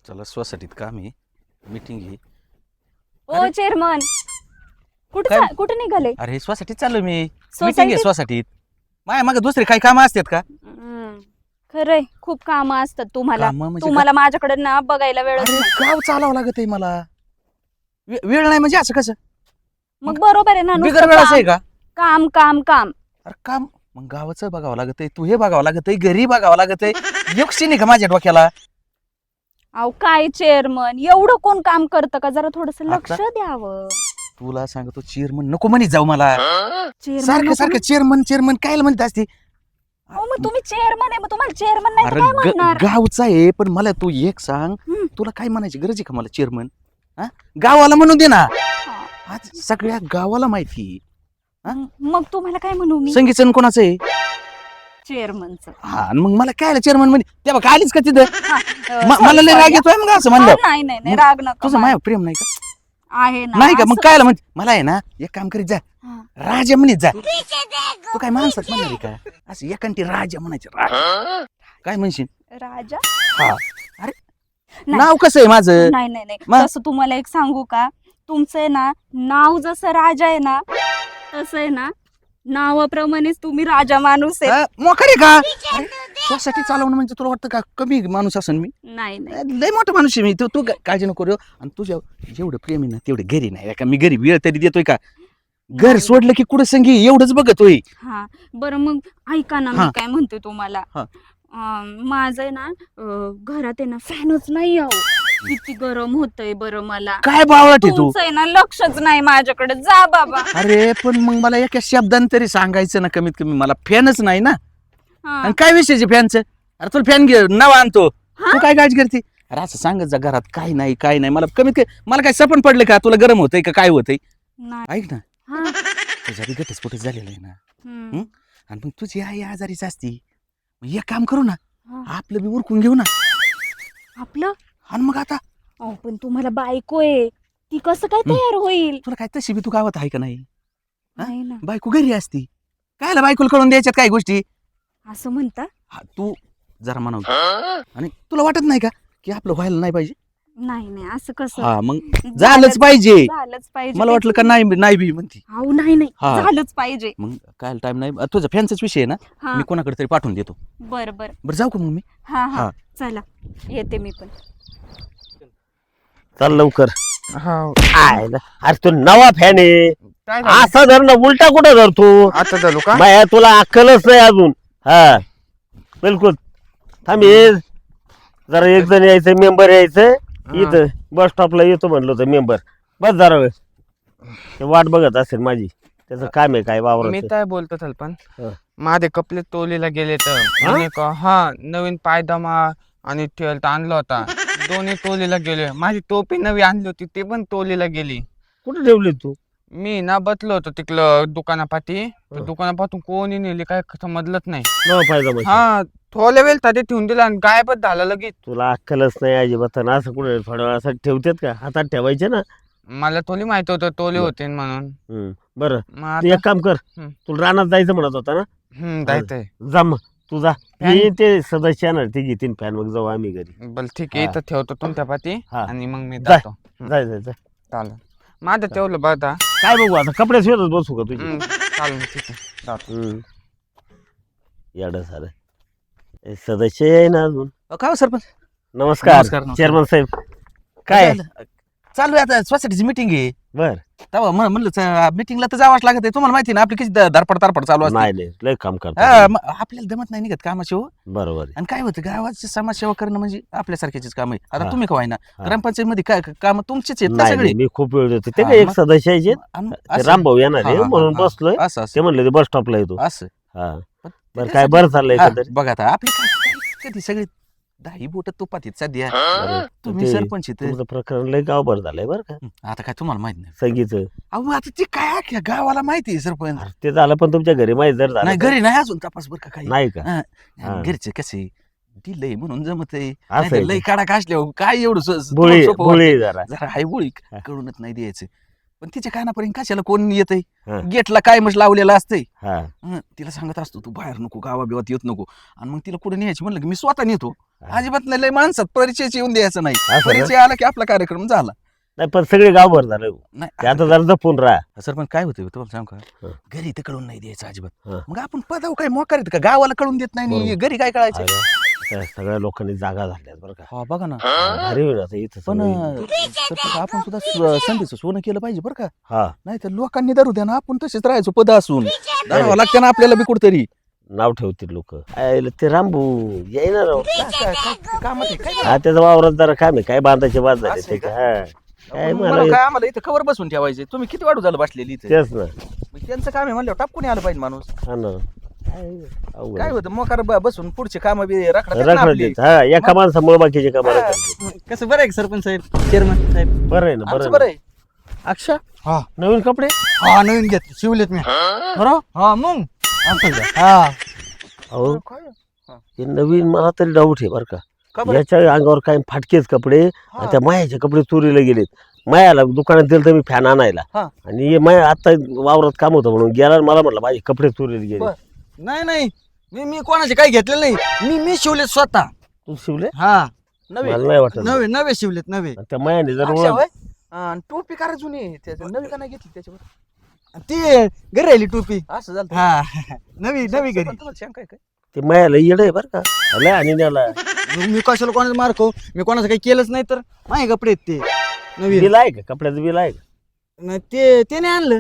चला सोसायटीत काम आहे, मीटिंग आहे. ओ अरे. चेअरमन काय? कुठे निघाले? अरे सोसायटीत चाललो मी, मीटिंग आहे सोसायटीत? सोसायटीत. माया मग दुसरे काही काम असतात का? खरंय खूप काम असतात तुम्हाला. कामं म्हणजे तुम्हाला माझ्याकडे ना बघायला वेळच अरे नाही. गाव चालावं लागत आहे मला. वेळ नाही म्हणजे असं कसं? मग बरोबर आहे ना, बिगर नुसतं वेळाचं आहे काम का? काम काम काम. अरे काम मग गावाचं बघावं लागत आहे, तू हे बघावं लागत आहे, घरी बघावं लागत आहे. योगशी नाही का माझ्या डोक्याला? अहो काय चेअरमन, एवढं कोण काम करतं का? जरा थोडस लक्ष आता? द्यावं. तुला सांगतो चेअरमन नको म्हणे जाऊ मला. चेअरमन सारखं नको सारखं ना? चेअरमन चेअरमन काय म्हणत असते? अहो, मग तुम्ही चेअरमन आहे, मग तुम्हाला चेअरमन नाही तर अरे काय म्हणणार? गावचा आहे पण मला तू एक सांग, हम्म. तुला काय म्हणायची गरज आहे का मला चेअरमन? हा गावाला म्हणून दे ना, हा. आज सगळ्या गावाला माहिती. मग तुम्हाला काय म्हणू मी? संगीतचं कोणाचं आहे? चेअरमनच. हा आणि मग मला काय चेअरमन म्हणे तेव्हा काय आलीच का तिथं? मला लय राग येतोय मग असं म्हणलं. नाही नाही नाही, मग राग नका तुझं मान. माया प्रेम नाही का? आहे ना नाही का? मग असं- काय म्हणते मला आहे ना एक काम करीत जा, हा. राजा म्हणत जा. तू काय माणसात म्हणणार आहे का? असं एकांटी राजा म्हणायचं. राजा काय म्हणशील? राजा. हा अरे नाही. नाव कसं आहे माझं? नाही नाही नाही, मग? तसं तुम्हाला एक सांगू का? तुमचं आहे ना नाव जसं राजा आहे ना, तसं आहे ना नावाप्रमाणेच तुम्ही राजा माणूस आहे. हा, मोकार आहे का? अरे, सोसायटी चालवणं म्हणजे तुला वाटतं का कमी माणूस असन मी? नाही नाही लय मोठा माणूस आहे मी. तू तू काळजी नको करू. आणि तुझ्या जेवढं प्रेम आहे ना तेवढं घरी नाही का? मी घरी वेळ तरी देतोय का? घर नाही. सोडलं की कुठं संगी एवढंच बघतोय. हा बरं, मग ऐका ना, हा. मी काय म्हणते तुम्हाला. हा. माझं आहे ना घरात आहे ना फॅनच नाही आहो. किती गरम होतंय बरं मला. काय बावळट आहे तू? तुमचं आहे ना लक्षच नाही माझ्याकडे. जा बाबा. अरे पण मग मला एका शब्दाने तरी सांगायचं ना, कमीत कमी मला फॅनच नाही ना. हा. आणि काय विषयाचे फॅनचं? अरे तुला फॅन घे नाव आणतो. हा? तू काय काळजी करते? अरे असं सांगत जा घरात काय नाही काय नाही. मला कमीत कमी मला काय सपन पडलं का तुला गरम होतंय का काय होतंय? नाही. ऐक ना, हा. तुझा बी घटस्फोटच झालेला आहे ना. हम्म. आणि मग तुझी आई आजारीच असती. मग एक काम करू ना, हा. आपलं बी उरकून घेऊ ना. आपलं. आणि मग आता अहो पण तुम्हाला बायको आहे, ती कसं काय तयार होईल? तुला काय तशी बी तू गावात आहे का नाही? हा? नाही ना, बायको घरी असती. कायला बायकोला कळून द्यायच्यात काय गोष्टी? असं म्हणता? हा, तू जरा म्हणाव. आणि तुला वाटत नाही का की आपलं व्हायला नाही पाहिजे? नाही नाही, असं कसं? हा मग झालंच पाहिजे. झालंच पाहिजे. मला वाटलं का नाही नाही बी म्हणती. अहो नाही नाही, हा. झालंच पाहिजे. मग काय टाइम नाही. तुझा फॅनचाच विषय आहे ना, हा. मी कोणाकडे तरी पाठवून देतो. बरं बरं. बरं जाऊ का मग मी? हा हा, हा. चला येते मी पण. चल लवकर. हा आहे ना. अरे तू नवा फॅन आहे, काय झालं? असा धर ना, उलटा कुठं धरतो? आता चालू का? बाया तुला अक्कलच नाही अजून. हा बिलकुल. थांब ये, जरा एक जण यायचं, मेंबर यायचं इथं बस स्टॉपला येतो म्हणलं होतं मेंबर. बस जरा वेळ ते वाट बघत असेल माझी. त्याचं काम आहे काय मी वावर. काय बोलतो पण हा. माझे कपडे तोलीला गेले तर म्हणे का, हा नवीन पायदामा आणि टेल्ट आणला होता, दोन्ही तोलीला गेले. माझी टोपी नवी आणली होती ती पण तोलीला गेली. कुठं ठेवली तू? मी ना बसलो होतो तिकडं दुकानापाठी, दुकानापासून कोणी नेली काय समजलंच नाही. नवा पाहिजे. हा थोड्या वेळ ते ठेवून दिला आणि गायबच झाला लगेच. तुला अक्कलच नाही अजिबात ना. असं कुठे थोड्या वेळासाठी ठेवतात का? हातात ठेवायचे ना. मला थोडी माहित होतं टोले होते म्हणून. बरं मग तू आता एक काम कर, हम्म. तुला रानात जायचं म्हणत होता ना. जायचंय. जा मग तू जा. फॅन- मी ते सदस्य येणार ते घेतील फॅन, मग जाऊ आम्ही घरी. बल ठीक आहे, हा. इथं ठेवतो तुमच्या पाठी हा. आणि मग मी जाय. जातो. जाय जाय जाय. चालेल. माझं तेवढं बघा. काय बघू आता, कपडे शिवतच बसू का तुझी? चालेल ठीक आहे, जातो. येड सारं. हे सदस्य आहे ना अजून. काय हो सरपंच? नमस्कार नमस्कार. चेअरमन साहेब. काय चालू आहे आता सोसायटीची मीटिंग आहे. बर तेव्हा म्हणलं मीटिंगला तर जावंच लागत आहे. तुम्हाला माहिती ना आपली किती धडपड तारपड चालू असते. नाही नाही, लय काम हा, करतो. मग आपल्याला दमत नाही निघत कामाशी हो. बरोबर आहे. आणि काय होतं गावाची समाजसेवा करणं म्हणजे आपल्यासारख्याचीच काम आहे. आता हा. तुम्ही का ना हा. ग्रामपंचायत मध्ये काय काम तुमचीच आहेत का नाही सगळी? नाही, मी खूप वेळ देतो. ते हा, काय एक मग- सदस्य आहे, आणि ते असं- रामभाऊ येणार हा, आहे हा, म्हणून हा, बसलोय. असं ते म्हणले ते बस स्टॉपला येतो. असं हा पण बरं, ते काय कसं- बरं चाललंय हा, का तरी? बघा आता आपली कधी सगळी दही बोट तुपात आहेत सध्या. बरं, तुम्ही ते सरपंच आहेत. तुमचं प्रकरण लय गावभर झालंय बरं का आता काय तुम्हाला माहित नाही? संगीचं. अहो मग आता ती काय अख्ख्या गावाला माहिती आहे सरपंच. अरे ते झालं, पण तुमच्या घरी माहीत जर झालं नाही तर? घरी नाही अजून तपास बरं का काही. नाही का? हा. हा. घरचे कसे दिलंय म्हणून जमत आहे. असं आहे लय काढा कासल्यावर काय एवढं भोळी सोपं भोळी वाटतंय. जरा. जरा हाय बोळी हा. कळूनच नाही द्यायचं. पण तिच्या कानापर्यंत कशाला कोण येतंय हा. गेटला काय मग लावलेलं असतंय हा तिला सांगत असतो तू बाहेर नको गावा बिवात येत नको आणि मग तिला कुठे न्यायची म्हणलं की मी स्वतः नेतो हा. अजिबात नाही लय माणसात परिचयच येऊन द्यायचं नाही असं ना? परिचय आला की आपला कार्यक्रम झाला नाही पण सगळे गावभर झालं ते नाही आता जरा जपून राहा सर पण काय होतं तुम्हाला सांग का हा. घरी तर कळून नाही द्यायचं अजिबात हा. मग आपण पदाव काय मोकार आहेत का गावाला कळून देत नाही आणि बरोबर. घरी काय कळायचं अगं, त्या सगळ्या लोकांनी जागा झाल्यात बरं का हा बघा ना भारी होईल आता इथं पण सगळं. सर तसं आपण सुद्धा संधीचं सोनं केलं पाहिजे बरं का हा नाही तर लोकांनी धरू द्या ना आपण तसेच राहायचो पद असून धरावं लागतं ना आपल्याला बी कुठतरी नाव ठेवतील लोक ते रामभू येईना राव कामात आहे, काय हा त्याचा वावरात जरा काम आहे काय बांधायचे बाद झाले असं आहे ते का? हा काय आपण मला मला काय आम्हाला इथं कवर बसून ठेवायचे तुम्ही किती वाढू झालं बसलेली इथे तेच ना मग त्यांचं काम आहे म्हणल्यावर टापकून आलं पाहिजे माणूस हा ना अवघड काय आहे. होतं मोकार बसून पुढचे काम बी रखडतात ना रखडत आपली. देत. हा एका माणसामुळे बाकीचे काम कसं बरं आहे का सरपंच साहेब चेअरमन साहेब बरं आहे ना आमचं बरं बरं आहे आहे अक्षा हा नवीन कपडे हा नवीन घेत शिवलेत मी खरं हा मग असं का हा अहो काय? हे नवीन मला तरी डाऊट आहे बरं का का बरं? याच्या अंगावर काय फाटकेच कपडे आणि त्या मायाचे कपडे चोरीला गेलेत मायाला दुकानात दिलं तर मी फॅन आणायला हा. आणि हे माया आता वावरात काम होतं म्हणून गेला आणि मला म्हटलं माझे कपडे चोरीला गेले बरं. नाही नाही मी कोणाचे काही घेतलेलं नाही मी शिवलेत स्वतः तू शिवले हा नवीन मला नाही वाटत नवे नवे शिवलेत नवे आणि त्या मायाने जर अक्षा ओळख होय? हा, आणि टोपी करा जुनी त्याचं नवी का नाही घेतली त्याच्यावर ती घरी राहिली टोपी असं झालं हा नवी नवी घरी पण तुम्हाला शंका आहे काय? ते मायाला येड आहे बरं का लय आणि त्याला मग मी कशाला कोणाला मारको मी कोणाचं काही केलंच नाही तर माझे कपडे आहेत ते नवीन बिल आहे का कपड्याचं बिल आहे का नाही, ते नाही आणलं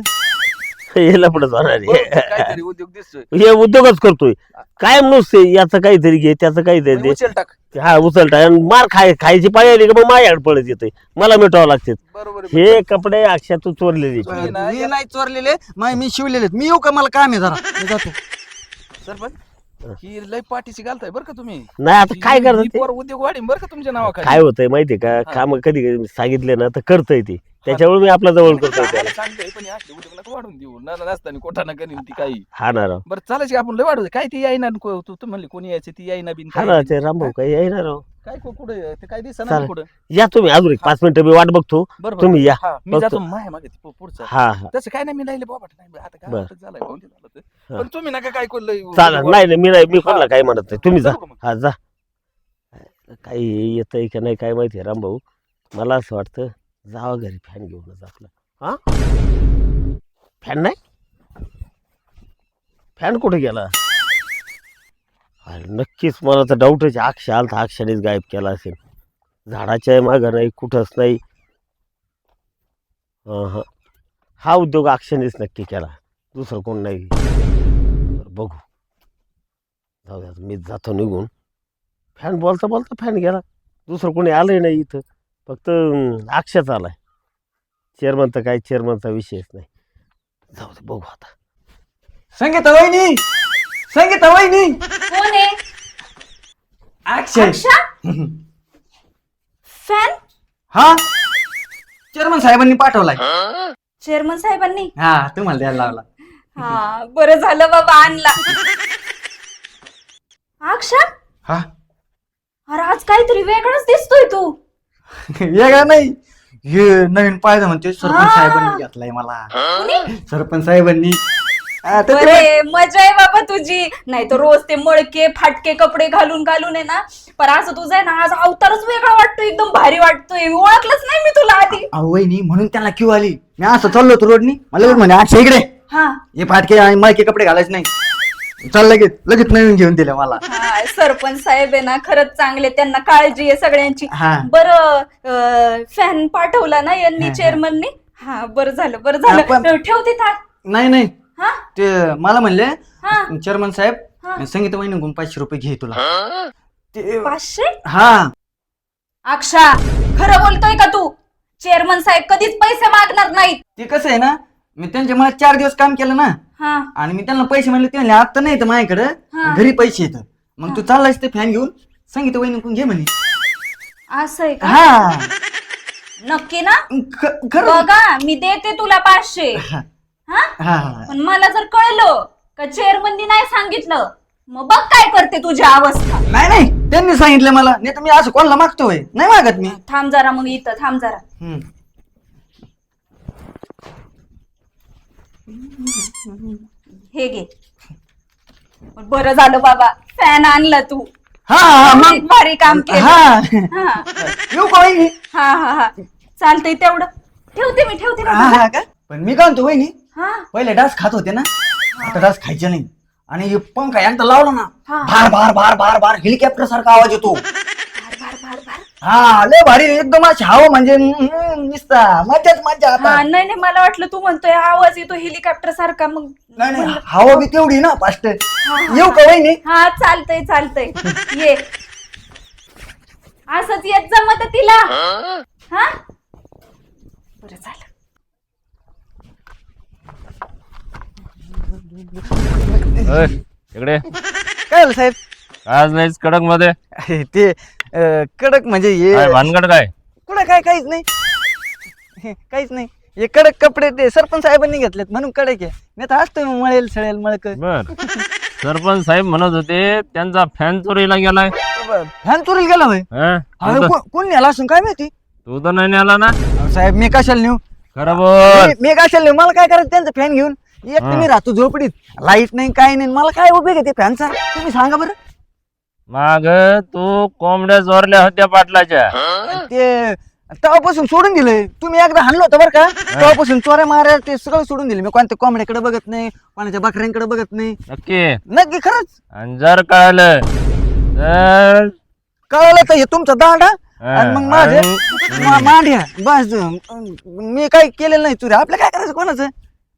हे लपडच होणार आहे. बरोबर, काहीतरी उद्योग दिसतोय हे उद्योगच करतोय कायम नुसते याचं काहीतरी घे त्याचं काहीतरी दे उचल टाक हा उचलता आणि मार खायची पाळी आली का मग माझ्याकडे पळत येते मला मिटावं लागते बरोबर आहे. हे कपडे अक्षय तू चोरलेली चोरले ना, मी नाही चोरलेले मी शिवलेले मी येऊ का मला काम आहे जरा मी जातो सरपंच ही लय पाठीची घालताय बरं का तुम्ही नाही आता काय ही करतात ते? पोर उद्योग वाढीन बरं का तुमच्या नावाखाली काय होतंय माहितीये का हा. काम कधी कधी सांगितले ना तर करतय ते त्याच्यामुळे मी आपल्या जवळ करतोय त्याला आम्हाला चांगलंय, पण हे असले उद्योग नका वाढून देऊ नसताना कोठाना करीन ती काही हा ना राव बरं चालायची आपण लय वाढवू काय ती यायना तू म्हणली कोणी यायचं ती यायना बिन हा काय ना बिन. ते रामभाऊ काही येणार राव काय कुठे ते काय दिसणार चालेल. कुठं या तुम्ही अजून एक 5 मिनिटं मी वाट बघतो बरोबर तुम्ही या हा, मी बघतो. जातो मागे मागे ते पुढचं हा हा तसं काय नाही मी राहिले बाबा नाही आता काय बरं. वाटत झालंय भाऊ ते झालं ते. हा. पण तुम्ही नका काय कोल्लंय चालेल नाही नाही मी कोणाला काही म्हणत नाही तुम्ही जा जाऊ का मग? हा जा काही येतंय का नाही काय माहिती रामभाऊ मला असं वाटतं जावा घरी फॅन घेऊनच आपला हा फॅन नाही फॅन कुठे गेला अरे नक्कीच मला तर डाऊटच आहे अक्षय आलता अक्षानेच गायब केला असेल झाडाच्या मागं नाही कुठंच नाही हा हा उद्योग अक्षयनेच नक्की केला दुसरं कोण नाही बरं, बघू जाऊ द्या मी जातो निघून फॅन बोलता बोलता फॅन गेला दुसरं कोणी आलंय नाही इथं फक्त अक्षयच आलाय चेअरमन तर काय चेअरमनचा विषयच नाही जाऊ दे बघू आता संगीता वहिनी संगीता वहिनी कोण आहे अक्षय अक्षा फॅन हा चेअरमन साहेबांनी पाठवलाय चेअरमन साहेबांनी हा तुम्हाला द्यायला लावला हा बरं झालं बाबा आणला अक्षा हा अरे आज काहीतरी वेगळंच दिसतोय तू वेगळा नाही हे नवीन पाहिजे म्हणते सरपंच हा. साहेबांनी घेतलाय मला कुणी? सरपंच साहेबांनी हा, तर ते अरे मजा आहे बाबा तुझी नाही तर रोज ते मळके फाटके कपडे घालून घालून आहे ना पण असं तुझं आहे ना आज अवतारच वेगळा वाटतोय एकदम भारी वाटतोय ओळखलंच नाही मी तुला आधी अहो, वहिनी म्हणून त्यांना क्यू आली मी असं चाललो होतो रोडनी मला लगेच म्हणे अक्षय इकडे हा हे फाटके आणि मायके कपडे घालायचे नाही चल लगेच नवीन घेऊन दिले मला हा, सरपंच साहेब आहे ना खरंच चांगले त्यांना काळजी आहे सगळ्यांची हा. बरं फॅन पाठवला ना यांनी चेअरमननी हा बरं झालं बरं झालं पण- ठेवते था नाही नाही हा ते मला म्हणले हा चेअरमन हा. साहेब संगीता वहिनी 500 रुपये घे तुला ते 500 हा अक्षा खरं बोलतोय का तू चेअरमन साहेब कधीच पैसे मागणार नाहीत ते कसं आहे ना मी त्यांच्या मला 4 दिवस काम केलं ना हा आणि मी त्यांना पैसे म्हणले ते म्हणले आता नाही तर माझ्याकडे हा. घरी पैसे येतात मग तू चाललायस ते फॅन घेऊन संगीता वहिनी घे म्हणे असं आहे का हा नक्की ना खरं बघा मी देते तुला 500 हा हा हा पण मला जर कळलं का चेअरमननी नाही सांगितलं मग बघ काय करते तुझी अवस्था नाही नाही त्यांनी सांगितलं मला नाही तर मी असं कोणाला मागतोय नाही मागत मी थांब जरा मग इथं थांब जरा हम्म. हे घे. बरं झालं बाबा फॅन आणला तू. हा हा मग भारी काम केलं. हा हा येऊ का वहिनी? हा हा हा चालतंय तेवढं. ठेवते हा का? हा का पण मी काय म्हणतो वहिनी हा पहिले डास खात होते ना आता डास खायचे नाही आणि हे पंखा एकदा लावला ना हा. भार भार भार भार भार हेलिकॉप्टर सारखा आवाज येतो. भार. हा लय भारी एकदम अशी हवा म्हणजे निसता मजाच मजा आता. हा नाही मला वाटलं तू म्हणतोय आवाज येतो हेलिकॉप्टर सारखा मग. नाही हवा बी तेवढी ना फास्ट. येऊ का वहिनी? हा चालतंय ये असंच येत जमत तिला. हा बरं झालं. इकडे काय झालं साहेब? आज नाहीच कडक मध्ये अरे ते कडक म्हणजे हे भानगड काय? कुठं काय काहीच नाही काहीच नाही. हे कडक कपडे ते सरपंच साहेबांनी घेतलेत म्हणून कडक आहे. नाही तर असतो मळेल सळेल मळक. बर सरपंच साहेब म्हणत होते त्यांचा फॅन चोरीला गेलाय. फॅन चोरीला गेला होय? हं? अरे कोण नेला असून काय माहिती? तू तर नाही आला ना? अहो, साहेब मी कशाला नेऊ? खरं बोल. मी कशाला नेऊ? मला काय करायचं त्यांचा फॅन घेऊन? एक तर मी राहतो झोपडीत लाईट नाही काय नाही मला काय उपयोग आहे ते फॅनचा तुम्ही सांगा बरं. माग तू कोंबड्या चोरल्या होत्या पाटलाच्या. ते तेव्हापासून सोडून दिलंय. तुम्ही एकदा हाणलं होतं बरं का तेव्हापासून चोऱ्या माऱ्या ते सगळं सोडून दिले. मी कोणत्या कोंबड्याकडे बघत नाही कोणाच्या बकऱ्यांकडे बघत नाही. नक्की? नक्की खरंच. आणि जर कळालं तर कळलं तर हे तुमचा दांडा आणि मग माझे आणि- मांड्या बस. मी काही केलेलं नाही चोरी. आपलं काय करायचं कोणाचं?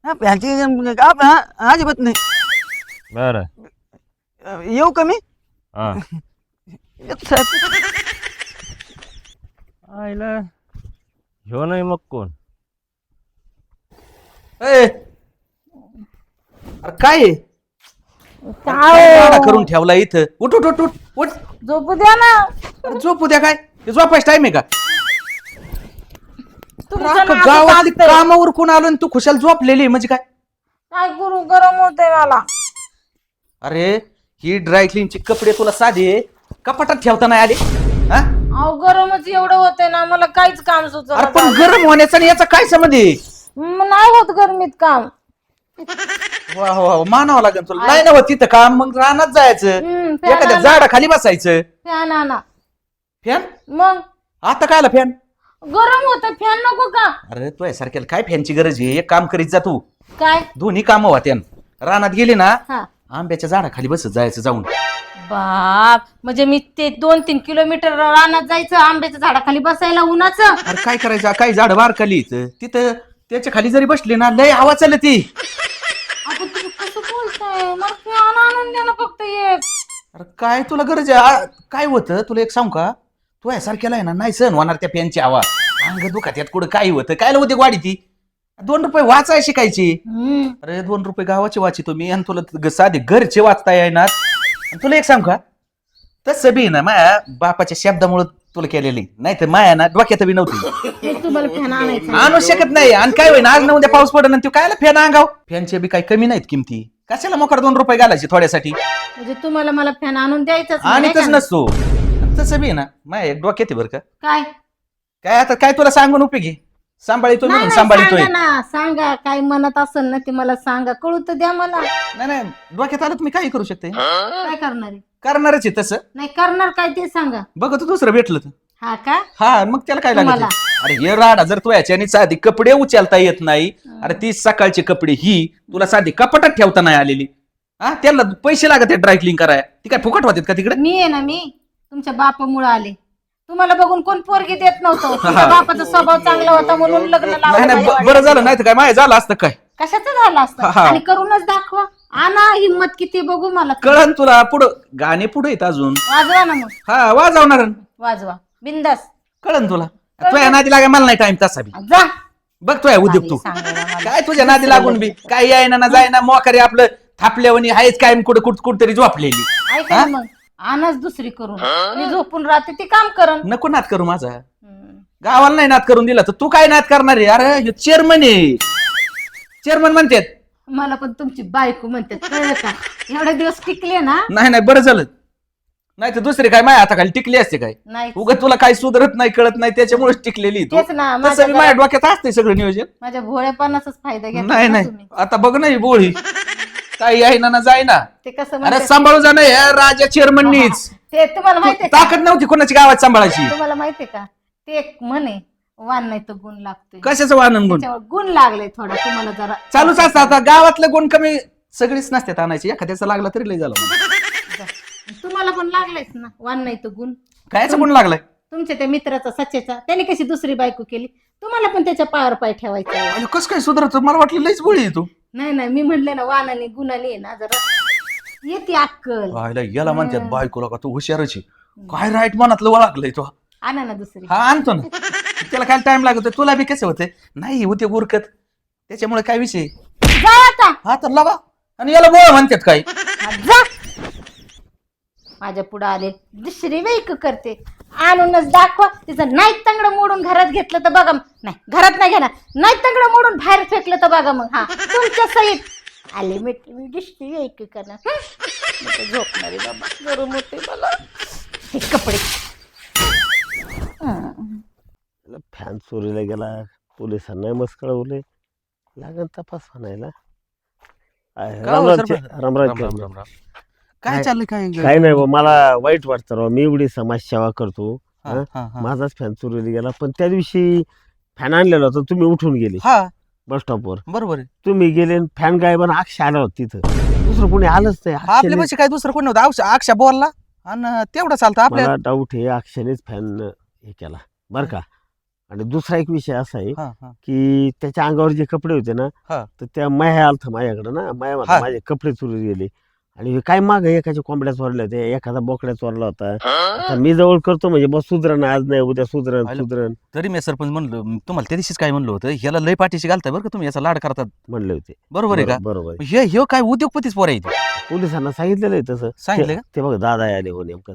फॅनची अजिबात नाही. बर येऊ का मी? हा येतो साहेब. आईला ह्यो नाही मग कोण? ए, अरे काय आहे? काय राडा करून ठेवला इथं? उठ उठ उठ उठ उठ. झोपू द्या ना. अरे झोपू द्या काय? हे झोपायचा टाइम आहे का? तुमचं अख्खं नाक गावातली चालतंय. कामावर कोण आलो आणि तू खुशाल झोपलेली आहे म्हणजे काय? काय करू गरम होतंय मला. अरे ही ड्राय क्लीनचे कपडे तुला साधे कपाटात ठेवता नाही आले हा? अहो गरमच एवढं होतंय ना मला काहीच काम अरे सुचत पण गरम होण्याचा आणि याचा काय संबंध आहे? नाही होत गरमीत काम. वा वा मानावं लागेल तुला. नाही ना होत तिथं काम मग रानात जायचं फॅन एखाद्या झाडाखाली बसायचं. फॅन आणा. फॅन मग आता काय आला फॅन? गरम होत फॅन नको का? अरे तुझ्या सारख्याला काय फॅनची गरज आहे? एक काम करीत जा तू. काय? दोन्ही कामं होत्या रानात गेली ना हा आंब्याच्या झाडाखाली बसत जायचं जाऊन. बाप म्हणजे मी ते 2-3 किलोमीटर रानात जायचं आंब्याच्या झाडाखाली बसायला उन्हाचं. अरे काय करायचं? काही झाड बारकाली तिथं त्याच्या खाली जरी बसले ना लय आवाज चालत ती. आपण तुम्ही कसं बोलताय? मला फॅन आणून द्या ना फक्त एक. अरे काय तुला गरज आहे? काय होतं तुला एक सांगू का? तू यासारख्याला आहे ना नाही सहन होणार त्या फॅनची आवाज. अंग दुखात यात कुठं काय होतं? काय होते गाडी ती 2 रुपये वाचाय शिकायची. अरे 2 रुपये गावाचे वाचितो मी आणि तुला साधे घरचे वाचता येणार. तुला एक सांग का तसं बी ना माया बापाच्या शब्दामुळे तुला केलेली नाही तर माया ना डोक्यात बी नव्हती. मग तुम्हाला फॅन आणायचं. आणू शकत नाही. आणि काय होईना आज ना उद्या पाऊस पडन आणि तू कायला फॅन अंगाव? फॅनचे बी काही कमी नाहीत किमती. कशाला मोकार 2 रुपये घालायचे थोड्यासाठी? म्हणजे तुम्हाला मला फॅन आणून द्यायचाच नाही, आणि नाही तस का? नसतो तसं बी ना माया डोक्यात आहे बरं का. काय? काय आता काय तुला सांगून उपयोगी? सांभाळितो नाही, म्हणून नाही, सांभाळितोय. सांगा ना सांगा काय म्हणत असेल ना ते मला सांगा कळू तर द्या मला. नाही नाही डोक्यात आलं तुम्ही काही करू शकते. काय करणार आहे? करणारच आहे तसं. नाही करणार काय ते सांगा. बघ तू दुसरं भेटलं तर हा का? हा मग त्याला काय लागत? तुम्हाला? अरे हे राडा जर तू याच्याने साधी कपडे उचलता येत नाही. अरे ती सकाळची कपडे ही तुला साधी कपाटात ठेवता नाही आलेली. हा त्याला पैसे लागत आहेत ड्राय क्लीन करायला. ती काय फुकट होतात का तिकडे? मी आहे ना मी तुमच्या बापामुळे आले. तुम्हाला बघून कोण पोरगी देत नव्हतं. तुमच्या बापाचा स्वभाव चांगला होता म्हणून लग्न नाही लावलं नाही माझ्या बरं झालं नाही तर काय माय झालं असतं काय? कशाचं झालं असतं हा. आणि करूनच दाखवा. आणा हिम्मत किती बघू मला. कळण तुला पुढं गाणे पुढे येत अजून. वाजवा ना मग हा वाजवणार वाजवा बिंदास कळण तुला. तुझ्या नादी लागाय मला नाही टाइम तसा बी. जा. बघ तुझ्या उद्योग तू सांगायला मला. काय तुझ्या नादी लागून बी काय यायना ना जायना मोकारी आपलं थापल्यावणी आहेच कायम कुठतरी झोपलेली. ऐका ना मग आणच दुसरी करून मी झोपून राहते ती काम करन. नको नाद करू माझा. गावाला नाही नाद करून दिला तर तू काय नाद करणार आहे? अरे चेअरमन आहे. चेअरमन म्हणतात. मला पण तुमची बायको म्हणतात कळलं का? एवढे दिवस टिकले ना नाही नाही बरं झालं. नाही तर दुसरे काय माझ्या हाताखाली टिकली असते काय नाही उगा तुला काही सुधरत नाही कळत नाही त्याच्यामुळेच टिकलेली तू तेच ना तसं बी माझ्या डोक्यात असते सगळं नियोजन माझ्या भोळेपणाचाच फायदा घेतला नाही ना नाही तुम्ही. आता बघ ना ही बोळी काही आहे ना जाय ना ते कसं अरे म्हणतात सांभाळू जा ना या राजा चेअरमननीच ते तुम्हाला माहितीये का ताकद नव्हती कोणाची गावात सांभाळायची तुम्हाला माहितीये का ते एक म्हणे वान नाही तर गुण लागतोय कशाचं वानन गुण त्याच्यावर गुण लागले थोडा तुम्हाला जरा चालूच असतं आता गावातलं गुण कमी सगळीच नसतात आणायची एखाद्याचा लागला तरी लय झालं तुम्हाला पण लागलेच ना वान नाही तर गुण कायचा गुण लागलाय तुमच्या त्या मित्राचा सच्चेचा त्याने कशी दुसरी बायको केली तुम्हाला पण त्याच्या पायावर पाय ठेवायचा आहे. अरे कसं काय सुधारत मला वाटलं लयच बोळी आहे तू नाही नाही मी म्हणले ना वानाने गुणाने आहे ना जरा येते अक्कल पाहिला याला म्हणतात बायकोला का तू हुशारच आहे काय राईट मनातलं वळखलंय तो आणा ना दुसरी हा आणतो ना त्याला काय टाइम लागतो तुला बी कसं होते नाही होते गुरकत त्याच्यामुळे काय विषय जा आता हा तर लावा आणि याला बोळ म्हणतात काय हा, जा माझ्या पुढे आले दुसरी वेक करते आणूनच दाखवा तिचं नाही तंगड मोडून घरात घेतलं तर बघा नाही घरात नाही घेणार नाही तंगड मोडून बाहेर फेकलं तर बघा मग हा तुमच्या सहित आले मिठी मी दुसरी वेक करणार झोपणारे बाबा गरम होते मला हे कपडे फॅन चोरीला गेला पोलिसांना मस्त कळवले लागन तपास म्हणायला का हो, सरपंच? रामराज राम, राम, राम. काय चाललंय काय काय नाही बा मला वाईट वाटतं राव मी एवढी समाजसेवा करतो हा, हा? हा, हा. माझाच फॅन चोरीला गेला पण त्या दिवशी फॅन आणलेला होता तुम्ही उठून गेले हा बस स्टॉपवर बरोबर आहे तुम्ही गेले फॅन गायबन अक्षय आला होता तिथं दुसरं कोणी आलंच नाही आपल्या अक्षयने- पैसे काय दुसरं कोण नव्हतं अक्षा बोलला आणि तेवढं चालतं आपल्या मला डाऊट आहे अक्षयनेच फॅन हे केला बरं का आणि दुसरा एक विषय असा आहे हा, हा. की त्याच्या अंगावर जे कपडे होते ना हा. तर त्या माया आलत माझ्याकडे ना माया म्हणला हा. माझे कपडे चोरी गेले आणि हे काय माग एकाच्या कोंबड्या चोरल्या होत्या एखादा बोकड्या चोरला होता आता मी जवळ करतो म्हणजे बस सुधरण आज नाही उद्या सुधरण आलं. सुधरण तरी मी सरपंच म्हणलो तुम्हाला त्या दिवशीच काय म्हणलं होतं ह्याला लय पाठीशी घालताय बरं का तुम्ही याचा लाड करतात म्हणले होते बरोबर आहे का बरोबर आहे. हे काय उद्योगपतीच पोर आहे इथे. पोलिसांना सांगितलेलं आहे तसं सांगितलं ते- ते बघ दादा आले हो नेमकं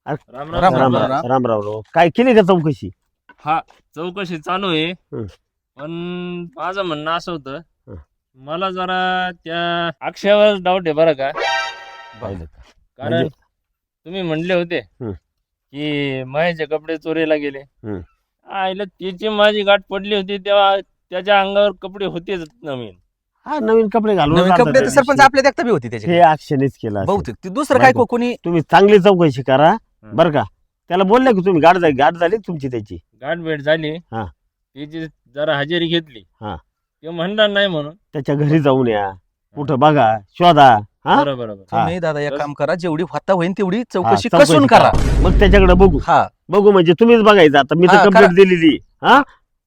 राम, राम, राम. रामराव काय केली का चौकशी हा चौकशी चालू आहे हं. पण माझं म्हणणं असं होतं हं. मला जरा त्या अक्षयावर डाऊट आहे बरं का पाहिलं का? कारण म्हणजे- तुम्ही म्हणले होते हं. की महेशचे कपडे चोरीला गेले हं. आईला त्याची माझी गाठ पडली होती तेव्हा त्याच्या अंगावर कपडे होतेच नवीन हा नवीन कपडे घालून नवीन जातात कपडे त्या तर सरपंच दिवशी. आपल्या देखता बी होती हे त्याची अक्षयनेच केलं असेल. बहुतेक ते दुसरं काय बरं. कोणी तुम्ही चांगली चौकशी करा हं. बरं का त्याला बोलले की तुम्ही गाठ झाली तुमची त्याची गाठ भेट झाली हा. त्याची जरा हजेरी घेतली हा. ते म्हणणार नाही म्हणून त्याच्या घरी जाऊन या कुठं बघा शोधा हा बरोबर बरोबर तुम्ही दादा एक काम करा जेवढी होता होईल तेवढी चौकशी चौकशी कसून करा मग त्याच्याकडे बघू हा बघू म्हणजे तुम्हीच बघायचं आता मी हा, तर कंप्लेंट करा. दिलेली हा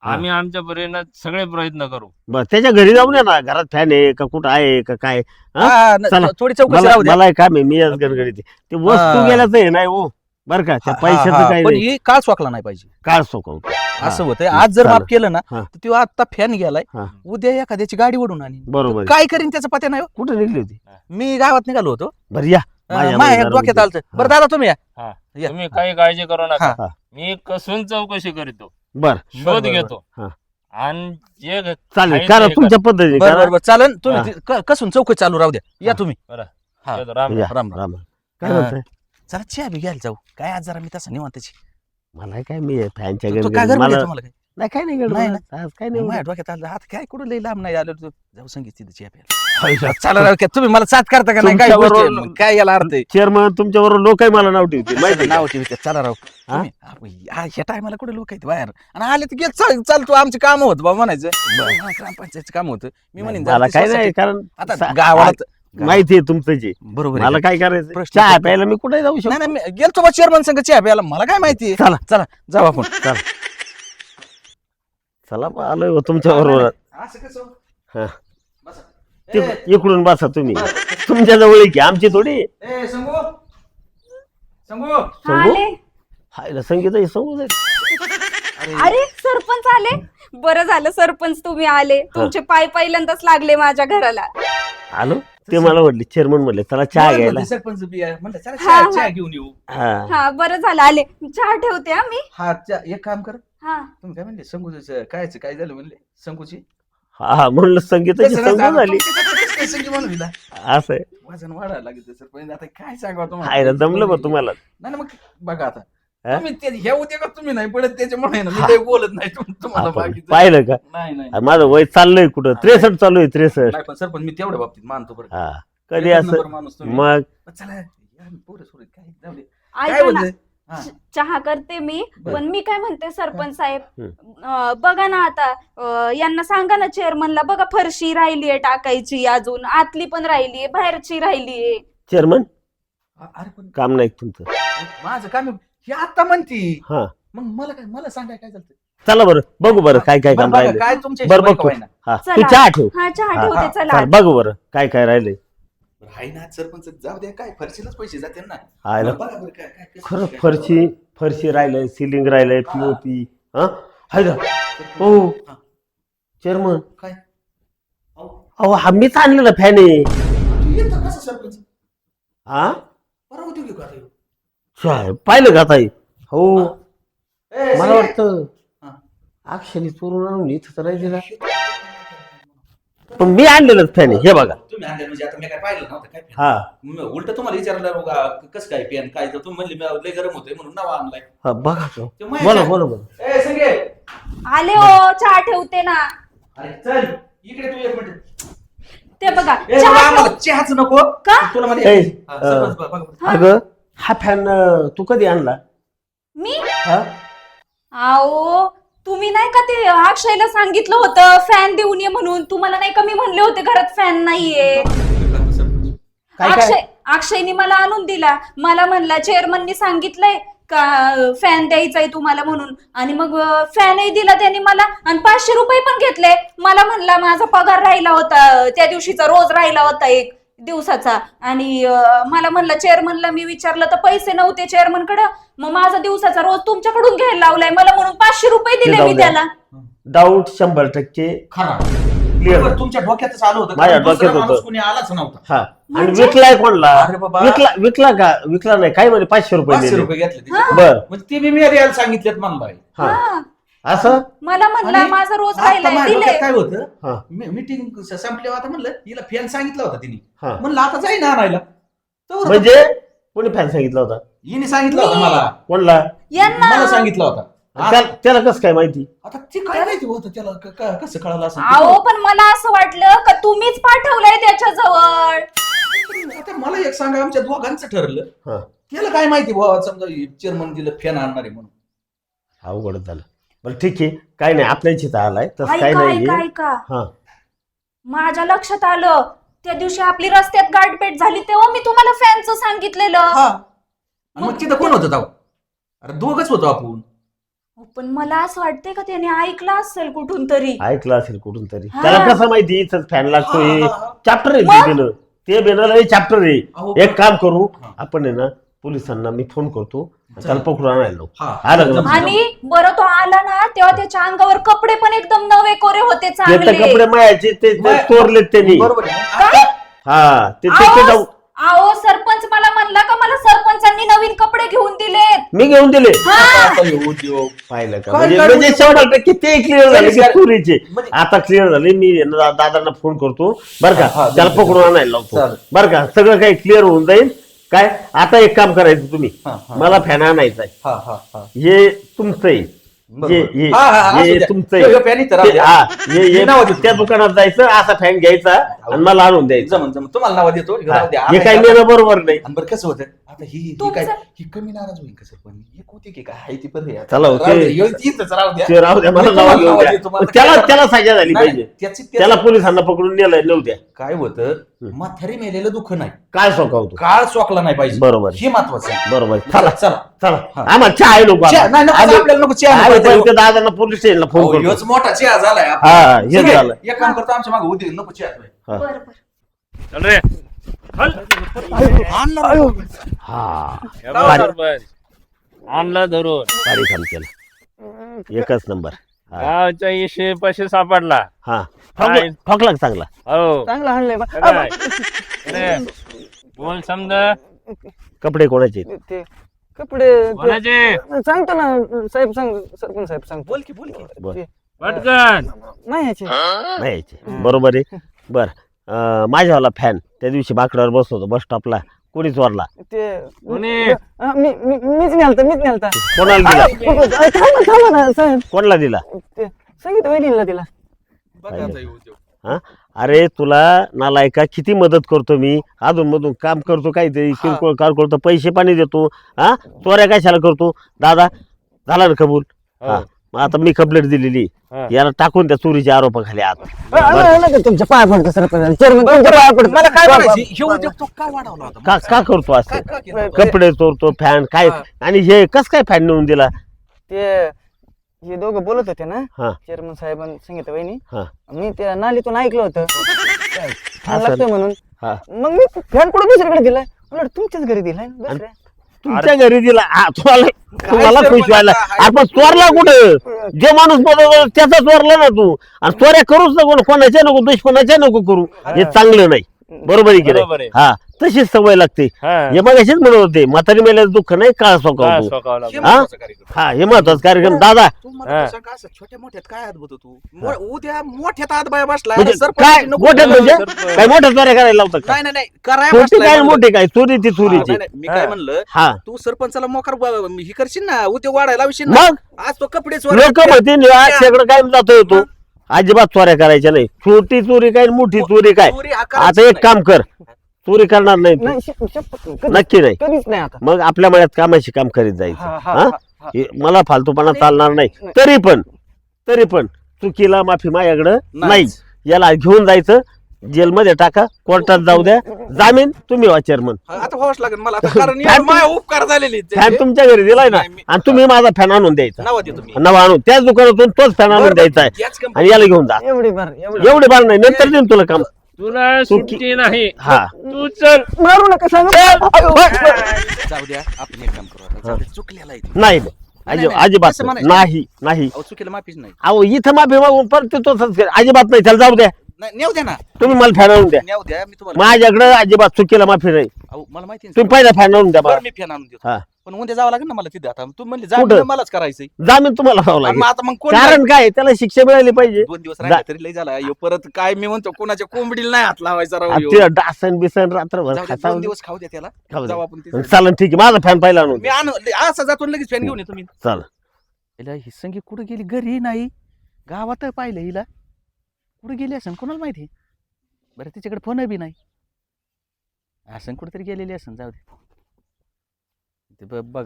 आम्ही आमच्या परीने सगळे प्रयत्न करू बरं त्याच्या घरी जाऊन या ना घरात फॅन आहे का कुठं आहे का काय हा? हा, चला. थोडी चौकशी मला राहू द्या मला काम आहे मी आज गणगणित ते वस्तू हा. गेल्याच आहे नाही हो बरं का त्या हा, पैशाचं हा, काही पण नाही ही काळ चोकला नाही पाहिजे काळ सोकवतो असं होतंय आज जर माफ केलं ना हा. तर तो आता फॅन गेलाय हा. उद्या एखाद्याची गाडी ओढून आणि बरोबर आहे. काय करीन त्याचा पत्या नाही हो. कुठं निघली होती मी गावात निघालो होतो बरं या माझ्या माझ्या जरा डोक्यात उद्या. आलतं बरं दादा तुम्ही या हा. या. तुम्ही काही काळजी करू नका हा. मी कसून चौकशी करतो बरं शोध बरं, घेतो हा. आणि जे चालेल आहे करा ते तुमच्या पद्धतीने बरं करा. बरं बरं चालेल हा. तुम्ही कसून चौकशी चालू राहू द्या या हा. तुम्ही बरं. हा. येतो, राम या, राम, राम. राम. काय हा. म्हणताय चला चहा बी घ्यायला जाऊ काय आज जरा मी तसा निवांतची मला काय मी फॅनच्या तो काय गणगणित गरम मला तुम्हाला काय नाही काय नाही नाही गडबड आज काय नाही माझ्या एवढं. डोक्यात आलं हात काय कुठं लई लांब नाही आलं तू जाऊ संगीत तिथे चहा प्यायला चला राव, काय तुम्ही मला साथ करता का नाही काय तुमच्याबरोबर- गोष्टी आहे? काय याला अर्थ आहे चेअरमन तुमच्याबरोबर लोक मला नाव ठेवतील माहिती आहे का? नाव ठेवते चला राव हा? तुम्ही- ह्या टायमाला कुठे लोक आहेत बाहेर आणि आले तर चाल चाल तू आमचे काम होत बाबा म्हणायचं हा, ग्रामपंचायतचं काम होतं मी म्हणेन जरा मला ते काय नाही society- कारण आता सा- गावाला माहिती आहे तुमचं जे बरोबर आहे मला का? काय करायचं प्रश्न चहा फक्त- प्यायला मी कुठे जाऊ नाही शकतो नाही मी गेलतो बा चेअरमन संघ चहा प्यायला मला काय माहिती चला चला जाऊ आपण चला बा, आलोय हो तुमच्या बरोबर असं कसं हा. बसा. ते ए, इकडून बसा तुम्ही तुमच्या जवळ आहे की आमची थोडी ए, संगू संगू संगू आले हायला संगीत आहे संगू जाईल. अरे सरपंच आले बरं झालं सरपंच तुम्ही आले तुमचे पाय पहिल्यांदाच लागले माझ्या घराला आलो ते मला म्हटले चेअरमन म्हणले चला चहा घ्यायला सरपंच बी आहे. म्हणलं चला हा, चहा हा. चहा घेऊन येऊ हा हा बरं झालं आले चहा ठेवते हा मी हा एक काम कर हा तुम्ही काय म्हणले संगूचं काय झालं म्हणले संगूची हा म्हणलं संगीताची तसं नाही संगू झालं. झाली तुमची कसं काय काय संगी म्हणून दिला असं आहे. वजन वाढायला लागेल सरपंच आता काय सांगा तुम्हाला हाय ना, जमलं बा तुम्हाला. नाही ना, मग बघा आता हा? तुम्ही ह्या उद्योगात तुम्ही नाही पडत त्याच्यामुळे ना मी काही बोलत नाही तुम्हाला आपण बाकीचं. पाहिलं का नाही नाही आणि माझं वय चाललंय कुठं 63 चालू आहे 63. नाही, पण सरपंच मी तेवढ्या बाबतीत मानतो बरं का. हा कधी एकच असं नंबर माणूस तुम्ही. मग पण चला या पोरं सोरं काय जाऊ दे. काय ऐका ना, बोलतोय हा. चहा करते मी. बरं. पण मी काय म्हणते सरपंच साहेब, हम्म. बघा ना आता यांना सांगा ना चेअरमनला, बघा फरशी राहिलीये टाकायची, अजून आतली पण राहिलीये, बाहेरची राहिलीये. चेअरमन अरे पण काम नाही तुमचं. माझं काम आहे. हे आता म्हणती हा मग मला सांगाय काय चालतं चला बरं बघू बरं काय काय बरं, काम बघा, राहिले. काय तुमच्या बरं शिवाय बघतो. कवाय ना. हा तू चला. चहा ठेव. हा चहा हा, ठेवते, हा, चला. चल बघू बरं काय काय राहिले. बरं, हाय ना सरपंच जाऊ द्या काय फरशीलाच पैसे जाते ना हाय ना. बघा बरं काय काय कसं खरं काय. फरशी राहिलंय, सिलिंग राहिलंय, पीओपी. हा हाय ना. हो हा. चेअरमन काय अहो, अहो हा मीच आणलेला फॅन आहे. तू येतं कसं सरपंच हा बरं होती का आता ह्यो? चाय, पाहिलं का ताई. हो ए, मला संजय. वाटतं हा. अक्षरी चोरून आणून इथं तर नाही दिला. पण मी आणलेलंच फॅन आहे हे बघा. तुम्ही आणले म्हणजे आता मी काय पाहिलं नव्हतं काय हा उलट तुम्हाला विचारलं बघा कसं काय पेन काय तर तुम्ही म्हणले मी लय गरम होतोय म्हणून नाव आणलाय हा बघा तो. ते महेश बोला आहे. बोला बोला. ए संगे आले हो, चहा ठेवते ना. अरे चल इकडे तू एक मिनिट ते बघा ए, चहा बाबा, ठेव- आम्हाला चहाच नको का? तुला ए, मध्ये सरपंच बघा, बघा. अगं हा फॅन तू कधी आणला. मी हा आओ तुम्ही नाही का ते अक्षयला सांगितलं होतं फॅन देऊन ये म्हणून, तुम्हाला नाही का मी म्हणले होते घरात फॅन नाहीये. काय काय अक्षयनी मला आणून दिला. मला म्हणला चेअरमननी सांगितलंय का फॅन द्यायचाय तुम्हाला म्हणून, आणि मग फॅनही दिला त्यांनी मला, आणि 500 रुपये पण घेतले. मला म्हणला माझा पगार राहिला होता त्या दिवशीचा, रोज राहिला होता एक दिवसाचा, आणि मला म्हणलं चेअरमनला मी विचारलं तर पैसे नव्हते चेअरमन कडे, मग माझा दिवसाचा रोज तुमच्याकडून घ्यायला लावलाय मला, म्हणून 500 रुपये दिले जाऊ मी द्या. त्याला. डाऊट 100% खरा क्लिअर. बरोबर, तुमच्या डोक्यातच आलं होतं माझ्या कारण दुसरा डोक्यात होतं. माणूस कोणी आलाच नव्हता हा आणि म्हणजे? विकलाय कोणला. अरे बाबा. विकला का विकला नाही काय म्हणे 500 रुपये 500 दिले. रुपये घेतले त्याचे. बर म्हणजे ते मी द्यायला सांगितलेत म्हणलाय हा हा. असं मला म्हणला आणि माझा रोज आता राहिलाय, माझ्या दिले. डोक्यात काय होतं हा मीटिंग संपल्यावर आता म्हणलं हिला फॅन सांगितला होता तिने हा म्हणलं आता जाई ना आणायला तर म्हणजे कोणी फॅन सांगितला होता. हिने सांगितलं होतं मी. मला कोणला यांना मला सांगितलं होता त्याला कसं काय माहिती. आता ते काय माहिती होतं त्याला कसं कळालं असं अहो पण मला असं वाटलं का तुम्हीच पाठवलंय त्याच्याजवळ. आता मला एक सांगा आमच्या दोघांचं ठरलं हा त्याला काय माहिती बाबा समजा चेअरमन दिलं फॅन आणणार आहे म्हणून अवघड झालं. बरं ठीक आहे काय नाही आपल्या इच्छित आलाय तसं काय ऐका नाहीये. ऐका ऐका, हा माझ्या लक्षात आलं त्या दिवशी आपली रस्त्यात गाठभेट झाली तेव्हा मी तुम्हाला फॅनचं सांगितलेलं. हा आणि मग तिथं कोण होतं तेव्हा अरे दोघच होतो आपण पण मला असं वाटतंय का त्याने ऐकलं असेल कुठून तरी. ऐकलं असेल कुठून तरी. हा. त्याला कसं माहिती इथं फॅन लागतोय. हा, हा, हा. चॅप्टर आहे मग? ते बेनर. ते बेनर चॅप्टर आहे. अहो, एक काम करू हा. आपण आहे ना पोलिसांना मी फोन करतो त्याला पकडून आणायला लावू. हा. आलं का? आणि बरं तो आला ना तेव्हा त्याच्या अंगावर कपडे पण एकदम नवे कोरे होते ते तर चांगले. कपडे मायाचे ते चोरलेत त्यांनी. बरोबर आहे. काय? हा ते अहो, जाऊ अहो सरपंच मला म्हणला का मला सरपंचांनी नवीन कपडे घेऊन दिलेत. मी घेऊन दिले. आता हे उद्योग पाहिलं का काय म्हणजे काढून म्हणजे 100% ते क्लिअर झाले की चोरीचे. म्हणजे- आता क्लिअर झाले. मी दादांना फोन करतो बरं हा, का त्याला पकडून आणायला लावतो चालेल. बरं का. सगळं काही क्लिअर होऊन जाईल. काय आता एक काम करायचं तुम्ही हा, हा. मला फॅन आणायचा आहे. हा हा हा हे तुमचं आहे. बरोबर. हे हा, हा, हा, असू हे द्या. तुमचं ह्यो fan इथं राहू ते- द्या. हा, मी नाव देतो. त्या दुकानात जायचं असा फॅन घ्यायचा आणि मला आणून द्यायचा. जमन जमन तुम्हाला नाव देतो हा, राहू द्या. हे काही नेलं बरोबर नाही. आणि बरं कसं होतं आता ही काय तुमचं- ही कमी नाराज होईल कसं पण एक होती की काय आहे ती पण रे. चला, राहू ओके. द्या. ह्यो इथंच राहू द्या ते राहू द्या मला मी नाव तुम्हाला घेऊ नाव द्या. देतो. मला त्याला काय- त्याला सजा झाली नाही, पाहिजे. त्याची- त्याला पोलिसांना पकडून नेलंय नेऊ द्या. काय होतं म्हातारी मेलेलं दुःख नाही काय सोकावतो. काळ चोकला नाही पाहिजे बरोबर हे महत्वाचं आहे. बरोबर चला चला चला हा. आम्हाला चहा आहे नको चहा- नाही नको, आपल्याला नको चहा नको. दादांना पोलीस स्टेशनला फोन अहो, करतो. ह्योच मोठा चहा झालाय हा हे सगळे झालं. एक काम करतो आमच्या मागे उद्या नको चहा हा. बरं बरं. चल रे हा हे बघ सरपंच. आणला धरून भारी काम केलं. एकच नंबर. हा. गावच्या इशे पैसे सापडला. हा काय? ठोकला का चांगला. हो चांगलं आणलंय बा. काय? अरे, बोल समजा कपडे कोणाचे आहेत? ते कपडे कोणाचे सांगतो ना साहेब सांग सरपंच साहेब सांगतो. बोल की बोल की बरं. पटकन नाही ह्याचे नाही याचे. बरोबर आहे बर माझ्यावाला फॅन त्या दिवशी बाकड्यावर बसतो बस स्टॉपला कोणी चोरला ते कोणी? मीच नेलता कोणाला दिला थांबा ना साहेब कोणाला दिला ते संगीत वहिनीला दिला बघा आता हे उद्योग. हा अरे तुला नालायका किती मदत करतो मी अधून मधून काम करतो काहीतरी किरकोळ कार करतो पैसे पाणी देतो हा चोऱ्या कशाला करतो दादा झाला ना कबूल हा मग आता मी कंप्लेंट दिलेली हा. याला टाकून त्या चोरीच्या आरोपाखाली आत तुमच्या पाया पडतो सरपंच चेअरमन तुमच्या पाया पडतो मला काय म्हणायचं हे उद्योग तो का वाढवला होता का का करतो असं का केलं? कपडे चोरतो फॅन काय हा. आणि हे कस काय फॅन नेऊन दिला ते हे दोघं बोलत होते ना हा चेअरमन साहेब आणि संगीता वहिनी हा मी त्या नालीतून ऐकलं होतं फॅन असं. लागतोय म्हणून हा मग मी फॅन कुठे दुसरीकडे दिलाय म्हणलं तुमच्याच घरी दिलाय दुसऱ्या तुमच्या घरी दिला तुम्हाला सर, खुश पण व्हायला आता आपण चोरला कुठं जे माणूस बरोबर त्याचा चोरला ना तू आणि चोऱ्या करूच नको कोणाच्या नको दुश्मनाच्या नको करू हे चांगलं नाही बरोबर आहे की बरोबर नाही आहे. हा तशीच सवय लागते हा. हे मग अशीच म्हणत होते म्हातारी मेल्याचं दुःख नाही काळ का सोकावतो सोकावं हे लागलं? हा? महत्वाचा कार्यक्रम. हा हे महत्वाचा कार्यक्रम दादा तू मला सांग असं छोट्या मोठ्यात काय अद्भुत तू उद्या मोठ्यात आत बाया बसला म्हणजे सरपंच काय नको. मोठ्यात म्हणजे सरपंच. काय मोठ्या चोऱ्या करायला लावतात का नाही नाही कराय छोटी बसलाय काय म्हणलं. मोठी काय चोरी ती हा, चोरीची नाही, नाही, मी काय म्हणलं हा तू सरपंचाला मोकार हे करशील ना उद्योग वाढायला लावशील ना मग आज तो कपडे लोक म्हणतील सगळं काय जातोय तू अजिबात चोऱ्या करायच्या नाही छोटी चोरी काय मोठी चोरी काय आता एक काम कर चोरी करणार नाही तू. नाही कधीच नक्की नाही नाही आता मग आपल्या मळ्यात कामाशी काम करीत हा, जायचं हा, हा? हा. हे मला फालतूपणा चालणार नाही तरी पण चुकीला माफी माझ्याकडं नाही याला घेऊन जायचं जेलमध्ये टाका कोर्टात जाऊ द्या जामीन तुम्ही वा चेअरमन आता व्हावंच लागेल मला आता कारण एवढं माझ्या उपकार झालेले आहेत. फॅन तुमच्या घरी दिलाय ना नाही, मी- आणि तुम्ही माझा फॅन आणून द्यायचा नाव देतो मी नवा आणून त्याच दुकानातून तोच फॅन आणून द्यायचा आहे याच company- आणि याला घेऊन जा एवढी बार एवढी एवढे बार नाही नंतर देईन तुला काम तुला सुट्टी नाही हा तू चल मारू नका सांग जाऊ द्या आपण एक काम करू आता. जाऊ दे, चुकलेला आहे ते. नाही अजिबात कसं नाही. म्हणायचं? नाही नाही अहो, चुकीला माफीच नाही अहो इथं माफी मागून परत ते तसंच कर. अजिबात नाही त्याला जाऊ द्या नाही, नेऊ द्या ना तुम्ही मला फॅन आणून द्या नेऊ द्या मी तुम्हाला माझ्याकडे अजिबात चुकीला माफी नाही अहो, मला माहिती आहे ना. तुम्ही पहिला फॅन आणून द्या बरं, मला मी फॅन आणून देतो हा पण उद्या जावं लागेल ना मला तिथे आता तू म्हणले कुठं? जा मलाच करायचंय जामीन तुम्हाला व्हावं आणि लागेल मग आता मग कोण कारण काय त्याला शिक्षा मिळाली पाहिजे 2 दिवस राहिले तरी लय झाला ह्यो परत काय मी म्हणतो कोणाच्या कोंबडीला नाही हात लावायचा राव ह्यो. ते डासन बिसन रात्रभर जाऊ द्या, 2 दिवस खाऊ द्या त्याला खाऊ जाऊ द्या. आपण तिथे. चालन ठीक आहे माझा फॅन पहिला आणून मी आणू असा जातो लगेच फॅन घेऊन येतो मी चाल हिला ही संगी कुठे गेली घरी नाही गावात पाहिलं हिला कुठे गेली असेल कोणाला माहिती बरं तिच्याकडे फोन बी नाही असं कुठेतरी गेलेली असेल जाऊ दे ते बघ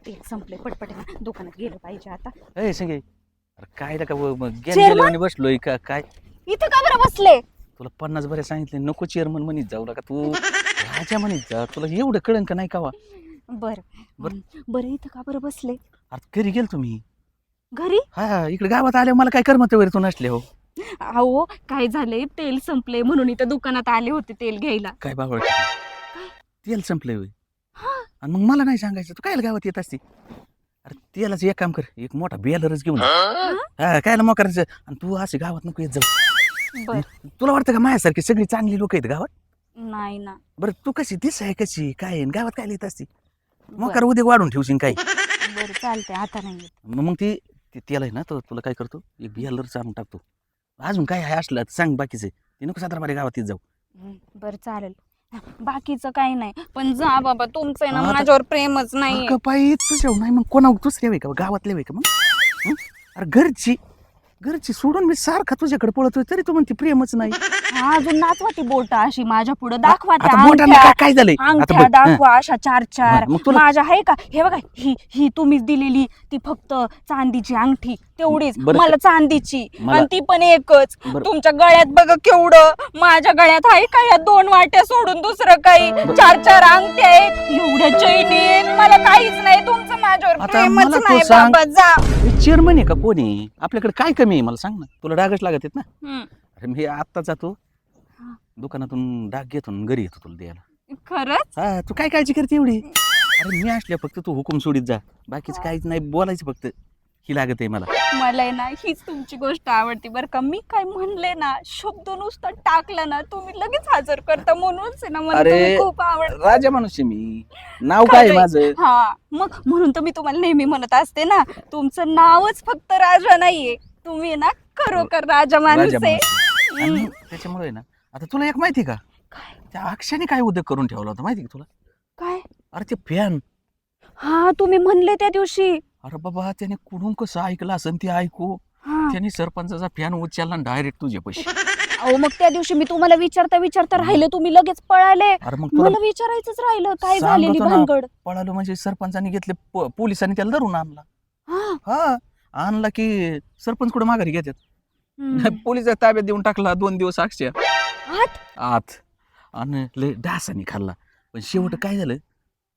तेल संपले पटपट दुकानात गेलं पाहिजे आता ए संगे अरे काय रे का Chairman? गेल्याने बसलोय का काय इथं का बरं बसले तुला 50 बरे सांगितले नको चेअरमन म्हणीत जाऊ का तू राजा म्हणीत जा तुला एवढं कळन का नाही कावा बर बरं. बरं इथं का बरं बसले अरे घरी गेल तुम्ही घरी हा इकडे गावात आले मला काय करमत वगैरे तू नसले हो अहो काय झालंय तेल संपले म्हणून इथं दुकानात आले होते तेल घ्यायला काय बाबा तेल संपलंय होय आणि मग मला नाही सांगायचं तू काय गावात येत असती अरे तेलाच एक काम कर एक मोठा बेलरच घेऊन जा. हा काय मग करायचं आणि तू असे गावात नको येत जाऊ बर तुला वाटतं का माझ्यासारखी सगळी चांगली लोक आहेत गावात नाही ना बरं तू कशी दिस आहे कशी काय आहे? गावात काय येत असती मग बर कर उद्या वाढून ठेवशील काय बर चालतंय आता नाही येत. मग ती तेल आहे ना तर तुला काय करतो एक बेलर आणून टाकतो अजून काय आहे असलं तर सांग बाकीचे ते नको सातारा गावात येत जाऊ बर चालेल बाकीचं काही नाही पण जा बाबा तुमचं आहे ना आता- माझ्यावर प्रेमच नाही अगं बाई तुझ्या नाही मग कोणा दुसऱ्या का गावातल्या वे का मग हं? अरे घरची सोडून मी सारखा तुझ्याकडे पळतोय तरी तू म्हणते प्रेमच नाही अजून नाचवा ती बोट अशी माझ्या पुढे दाखवा त्या आता बोटांना अंगठ्या. काय झालंय आता अंगठ्या बघ, हं. दाखवा अशा 4-4 मग तुला- माझ्या आहे का हे बघा ही तुम्हीच दिलेली ती फक्त चांदीची अंगठी तेवढीच बरं. मला चांदीची मला- आणि ती पण एकच बरं. तुमच्या गळ्यात बघा केवढं माझ्या गळ्यात आहे का या 2 वाट्या सोडून दुसरं काही 4-4 अंगठ्या आहेत एवढ्या चैनी मला काहीच नाही तुमचं माझ्यावर आता प्रेमच मला तू नाही सांग. बाबा जा चेअरमन आहे का कोणी आपल्याकडे काय कमी आहे मला सांग ना तुला डागच लागत आहेत ना हं. अरे मी आत्ता जातो दुकानातून डाग घेतो आणि घरी येतो तुला द्यायला खरंच हा तू काय काळजी करते एवढी अरे मी असल्या फक्त तू हुकूम सोडीत जा बाकीच काहीच नाही बोलायचं फक्त ही लागत आहे मला मला आहे ना हीच तुमची गोष्ट आवडती बरं का मी काय म्हणले ना शब्द नुसता टाकला ना तुम्ही लगेच हजर करता म्हणूनच आहे ना मला अरे, तुम्ही खूप आवडत राजा माणूस आहे मी नाव काय आहे माझं हा मग म्हणून तर मी तुम्हाला नेहमी म्हणत असते ना तुमचं नावच फक्त राजा नाहीये तुम्ही ना खरोखर राजा माणूस आहे आणि त्याच्यामुळे आहे ना आता तुला एक माहिती का काय त्या अक्षाने काय उद्योग करून ठेवला होता माहिती का तुला? काय अरे ते फॅन. हा तुम्ही म्हणले त्या दिवशी. अरे बाबा त्याने कुठून कसं ऐकलं असं ते ऐकू. हा त्याने सरपंचाचा फॅन उचलला डायरेक्ट तुझे पैसे. अहो मग त्या दिवशी मी तुम्हाला विचारता राहिलं, तुम्ही लगेच पळाले. अरे मग तुला मला विचारायचंच राहिलं काय सांगतो झालेली ना. भानगड. पळालो म्हणजे सरपंचाने घेतले पोलिसांनी त्याला धरून आणला. हा हा आणला की सरपंच कुठे माघारी घेतात. हम्म. पोलिस ताब्यात देऊन टाकला 2 दिवस अक्षय आत? आत. आणि लय डासाने खाल्ला. पण शेवट काय झालं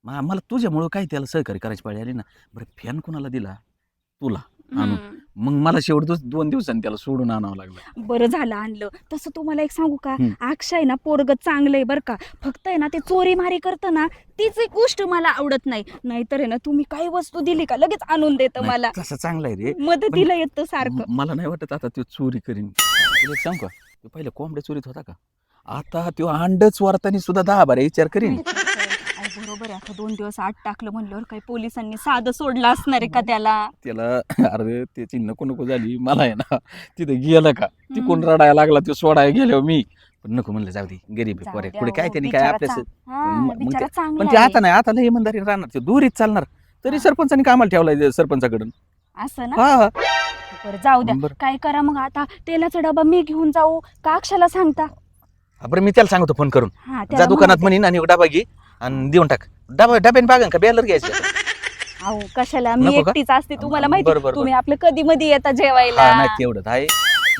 मला तुझ्यामुळं काय त्याला सहकार्य करायची पाळी आली ना. बरं फॅन कोणाला दिला? तुला आणून. हम्म. मग मला शेवट 2 दिवसांनी त्याला सोडून आणावं लागलं. बरं झालं आणलं. तसं तुम्हाला एक सांगू का, हम्म. अक्षय ना पोरग चांगलं आहे बरं का. फक्त आहे ना ते चोरी मारी करतं ना, तीच एक गोष्ट मला आवडत नाही. नाहीतर आहे ना तुम्ही काही वस्तू दिली का लगेच आणून देतं नाही, मला. तसं चांगलं आहे रे. मदतीला येतं सारखं. मला नाही वाटत आता तो चोरी करीन. तुला एक सांग का तो पहिले कोंबड्या चोरीत होता का? आता तो अंडच वरतानी सुद्धा 10 बारा विचार करीन. अहो, बरोबर आहे. आता 2 दिवस आत टाकलं म्हणल्यावर काही पोलिसांनी साधं सोडलं असणार आहे का त्याला? त्याला अरे त्याची नको झाली मला आहे ना. तिथे गेलं का तिकून रडायला लागला तो सोडायला गेलो मी. पण नको म्हणलं जाऊ दे गरीब आहे जाऊ पोरे द्या पुढे हो, काय त्यांनी काय बिचारा आपल्यास. हा, मग ते- बिचारा पण चांगला ते आहे. आता नाही आता लय इमानदारी राहणार ते दुरीत चालणार. तरी सरपंचाने कामाला ठेवलाय सरपंचाकडून. असं ना. हा बरं जाऊ द्या. बरं. काय करा मग आता, तेलाचा डबा मी घेऊन जाऊ का अक्षाला सांगता? बरं मी त्याला सांगतो फोन करून. हा जा त्याला दुकानात म्हणते. म्हणीन आणि एक डबा घे आणि देऊन टाक. डब्याने बागन का बेलर घ्यायचं? अहो कशाला, मी नको का? एकटीच असते तुम्हाला माहिती. बरं, बरं, तुम्ही आपलं कधी मधी येता जेवायला. हा नाही तेवढं आहे.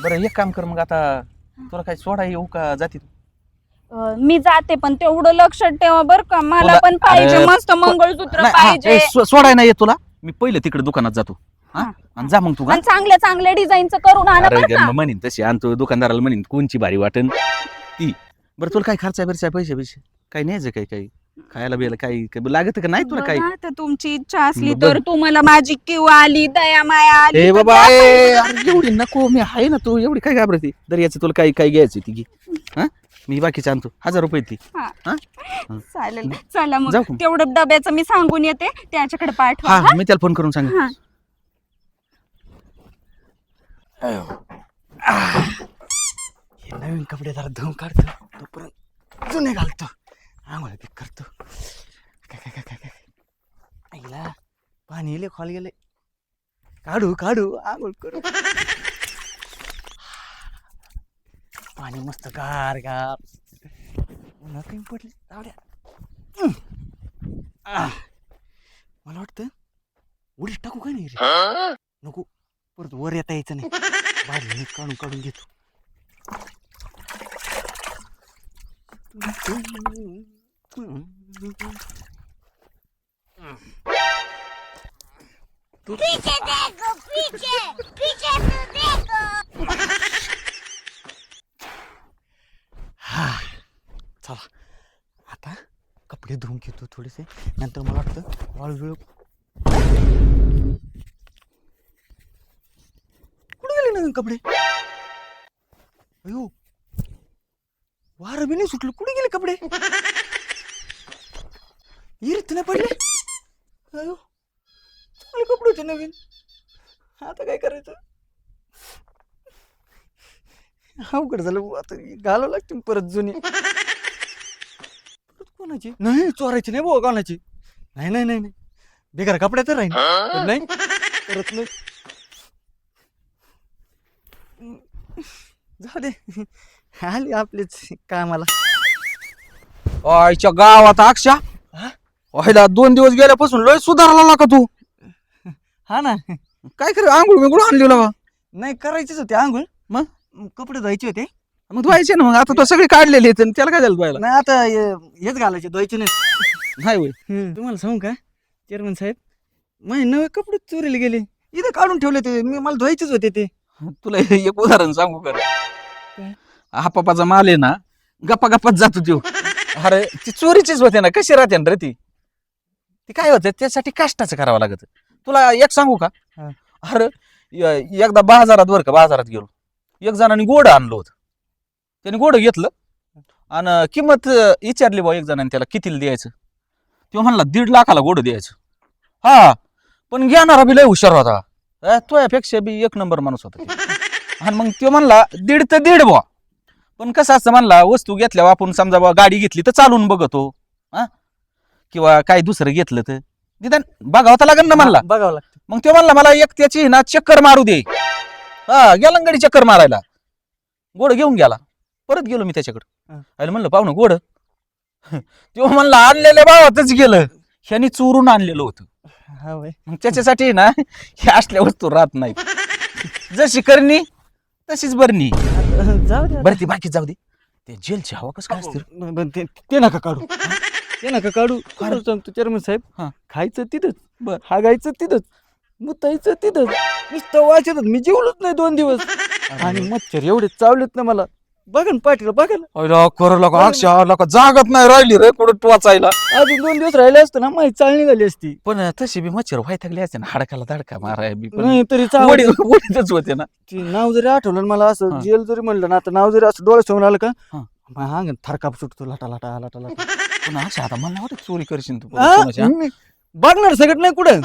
बरं एक काम कर मग आता तुला काय सोडा येऊ का जाती? मी जाते पण तेवढं लक्षात ठेवा बर का, मला तुला- पण पाहिजे अरे, मस्त मंगळसूत्र नाही, हा, पाहिजे. सोडाय नाही येत तुला. मी पहिले तिकडे दुकानात जातो. हा हा. आणि जा मग तू. आणि चांगल्या चांगल्या डिझाईनचं करून आणा अरे बरं का. म्हणीन तशी आणतो दुकानदाराला म्हणीन कोणची भारी वाटन ती. बरं तुला काय खर्चा बिरचा पैसे काही न्यायचं काही खायला बियाला काही लागत का नाही तुला काही? बघा, तर तुमची इच्छा असली बरं. तर तुम्हाला माझी किव आली, दया माया आली ए तर बाबा द्या ए, अरे एवढी नको मी आहे ना तू एवढी काय घाबरती. दर्याचं तुला काही घ्यायचं ती घे. हा मी बाकीचं आणतो 1000 रुपये ती. हा. हा? चालेल. चला मग जाऊ का? तेवढं डब्याचं मी सांगून येते, त्याच्याकडे पाठवा. हा मी त्याला फोन करून सांग. हा. हे नवीन कपडे जरा धुवून काढतो तोपर्यंत जुने घालतो. आंघोळ बी करतो. काय आईला पाणी इले खाली गेले. काढू आंघोळ करू. पाणी मस्त गार उन्हा काही पडले तावड्या. मला वाटतं उडीच टाकू काय नाही रे. नको परत वर येता यायचं नाही. बाहेर नीट काढून घेतो. हा चला आता कपडे धुवून घेतो थोडेसे. नंतर मला वाटतं वाळू कुठे गेले नवीन कपडे? अयो वारं बी नाही सुटलं. कुठे गेले कपडे? इरत नाही पडले. अयो चांगले कपडे होते नवीन. आता काय करायचं? अवघड झालं बुवा. आता घालावं लागते परत जुनी. परत कोणाची नाही चोरायची नाही बुवा कोणाची. नाही बेकार कपड्या तर राहील पण नाही परत नाही. जाऊ दे आली आपलीच कामाला. आईच्या गावात अक्षा व्हायला 2 दिवस गेल्यापासून लय सुधारला का तू? हा ना. काय कर आंघोळ आणली लावा. नाही करायचीच होती आंघोळ. मग? कपडे धुवायचे होते. मग धुवायचे ना. मग आता तो सगळे काढलेले आहेत आणि त्याला काय झालं धुवायला? नाही आता हेच घालायचे धुवायचे नाही. नाही होय. तुम्हाला सांगू का चेअरमन साहेब, माझे नवे कपडे चोरीला गेले. इथं काढून ठेवले ते. मला धुवायचेच होते ते. तुला एक उदाहरण सांगू का? हा पप्पाचा माल आहे ना गप्पात जातो तो. अरे ती चोरीचीच होते ना. कशी राहते ना रे ती काय होतं त्यासाठी कष्टाचं करावं लागत. तुला एक सांगू का? हा. अरे एकदा बाजारात गेलो. एक जणांनी गोड आणलं होतं. त्याने गोड घेतलं आणि किंमत विचारली बा एक जणांनी त्याला कितीला द्यायचं. तो म्हणला 1.5 लाखाला गोड द्यायचं. हा पण घेणारा बी लय हुशार होता. तुझ्यापेक्षा बी 1 नंबर माणूस होता. आणि मग तो म्हणला 1.5 ते 1.5 बुवा पण कसं असतं म्हणला वस्तू घेतल्यावर आपण समजा बा गाडी घेतली तर चालून बघतो हा किंवा काय दुसरं घेतलं तर निदान बघावं तर लागेल ना म्हणला. बघावं लागतं. मग ते म्हणला मला एक त्याची ना चक्कर मारू दे. हा गेला ना गाडी चक्कर मारायला. गोड घेऊन गेला. परत गेलो मी त्याच्याकडे. हा. अरे म्हणलं पाहुणं गोड तो म्हणला आणलेल्या भावातच गेलं. ह्यानी चोरून आणलेलं होतं. हा वय. मग त्याच्यासाठी ना हे असल्या वस्तू राहत नाही. जशी करणी तशीच बरणी. जाऊ दे. बरं ती बाकी जाऊ दे. ते जेलची हवा कसं काय असते रे? पण ते नका काढू. ते नका काढू. खरं सांगतो चेअरमन साहेब, हा. खायचं तिथंच, बर. हागायचं तिथंच, मुतायचं तिथंच, नुसतं वाचतच. मी जेवलोच नाही 2 दिवस. आणि मच्छर एवढे चावलेत ना मला. बघा ना पाठीला, बघा ना. खरं लोक अक्षर लोक जागत नाही राहिली रे कुठं वाचायला. अजून 2 दिवस राहिले असतं ना माझी चालणी झाली असती. पण तशी बी मच्छर व्हायला असते ना हाडकाला धडका माराय बी पण नाही तरी वडीतच होते ना. नाव जरी आठवलं ना मला असं हा. जेल जरी म्हणलं ना, आता नाव जरी असं डोळ्यासमोर आलं का हा. हा थरकाप सुटतो लाटा लाटा लाटा लाटा. पण अशा आता मला वाटत चोरी करशील तू हा? कोणाच्या. मी बघणार सगळं नाही कुठं.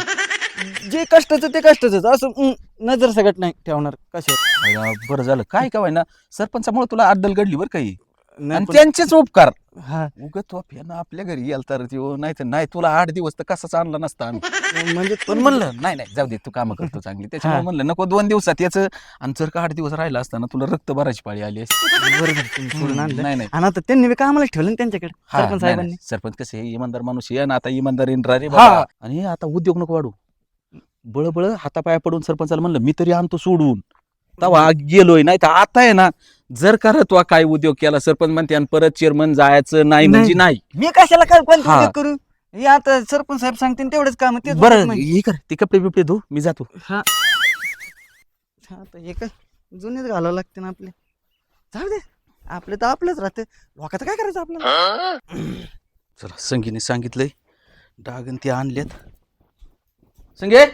जे कष्टाचं ते कष्टाच असं नजर सगळं नाही ठेवणार कशावर. अरे बरं झालं काय काय ना सरपंचामुळे तुला अद्दल घडली बरं काही नाही आणि पण- त्यांचेच उपकार. हा उगत तो फेना आपल्या घरी गेल तर नाही तर नाही तुला 8 दिवस तर कसाच आणला नसता आम्ही. म्हणजे पण म्हणलं नाही नाही जाऊ दे तू काम करतो चांगली त्याच्यामुळे म्हणलं नको 2 दिवसात याचं. आणि जर का 8 दिवस राहिला असताना तुला रक्त भरायची पाळी आली असती. बरोबर तुम्ही सोडून आणलं. नाही नाही आणि आता त्यांनी बी कामाला ठेवलं ना त्यांच्याकडे हा, सरपंच नाही, साहेबांनी. नाही. सरपंच कसे इमानदार माणूस आहे ना आता इमानदार रे हा. बाबा. आणि आता उद्योग नको वाढू. बळबळ हातापाया पडून सरपंचाला म्हणलं मी तरी आणतो सोडून तवा गेलोय. नाही तर आता आहे ना जर करत वा काय उद्योग केला सरपंच म्हणते आणि परत चेअरमन जायचं नाही म्हणजे नाही. मी कशाला काय कोणते हा. उद्योग करू. हे आता सरपंच साहेब सांगतील तेवढेच काम. तेच बरं होतात म्हणजे. हे कर ते कपडे बिपडे धू मी जातो. हा आता हे काय जुनेच घालावं लागते ना आपले. जाऊ दे आपले तर आपलंच राहते. लोकांचं काय करायचं आपल्याला. चला संगीने सांगितलंय डागन ते आणलेत. संगे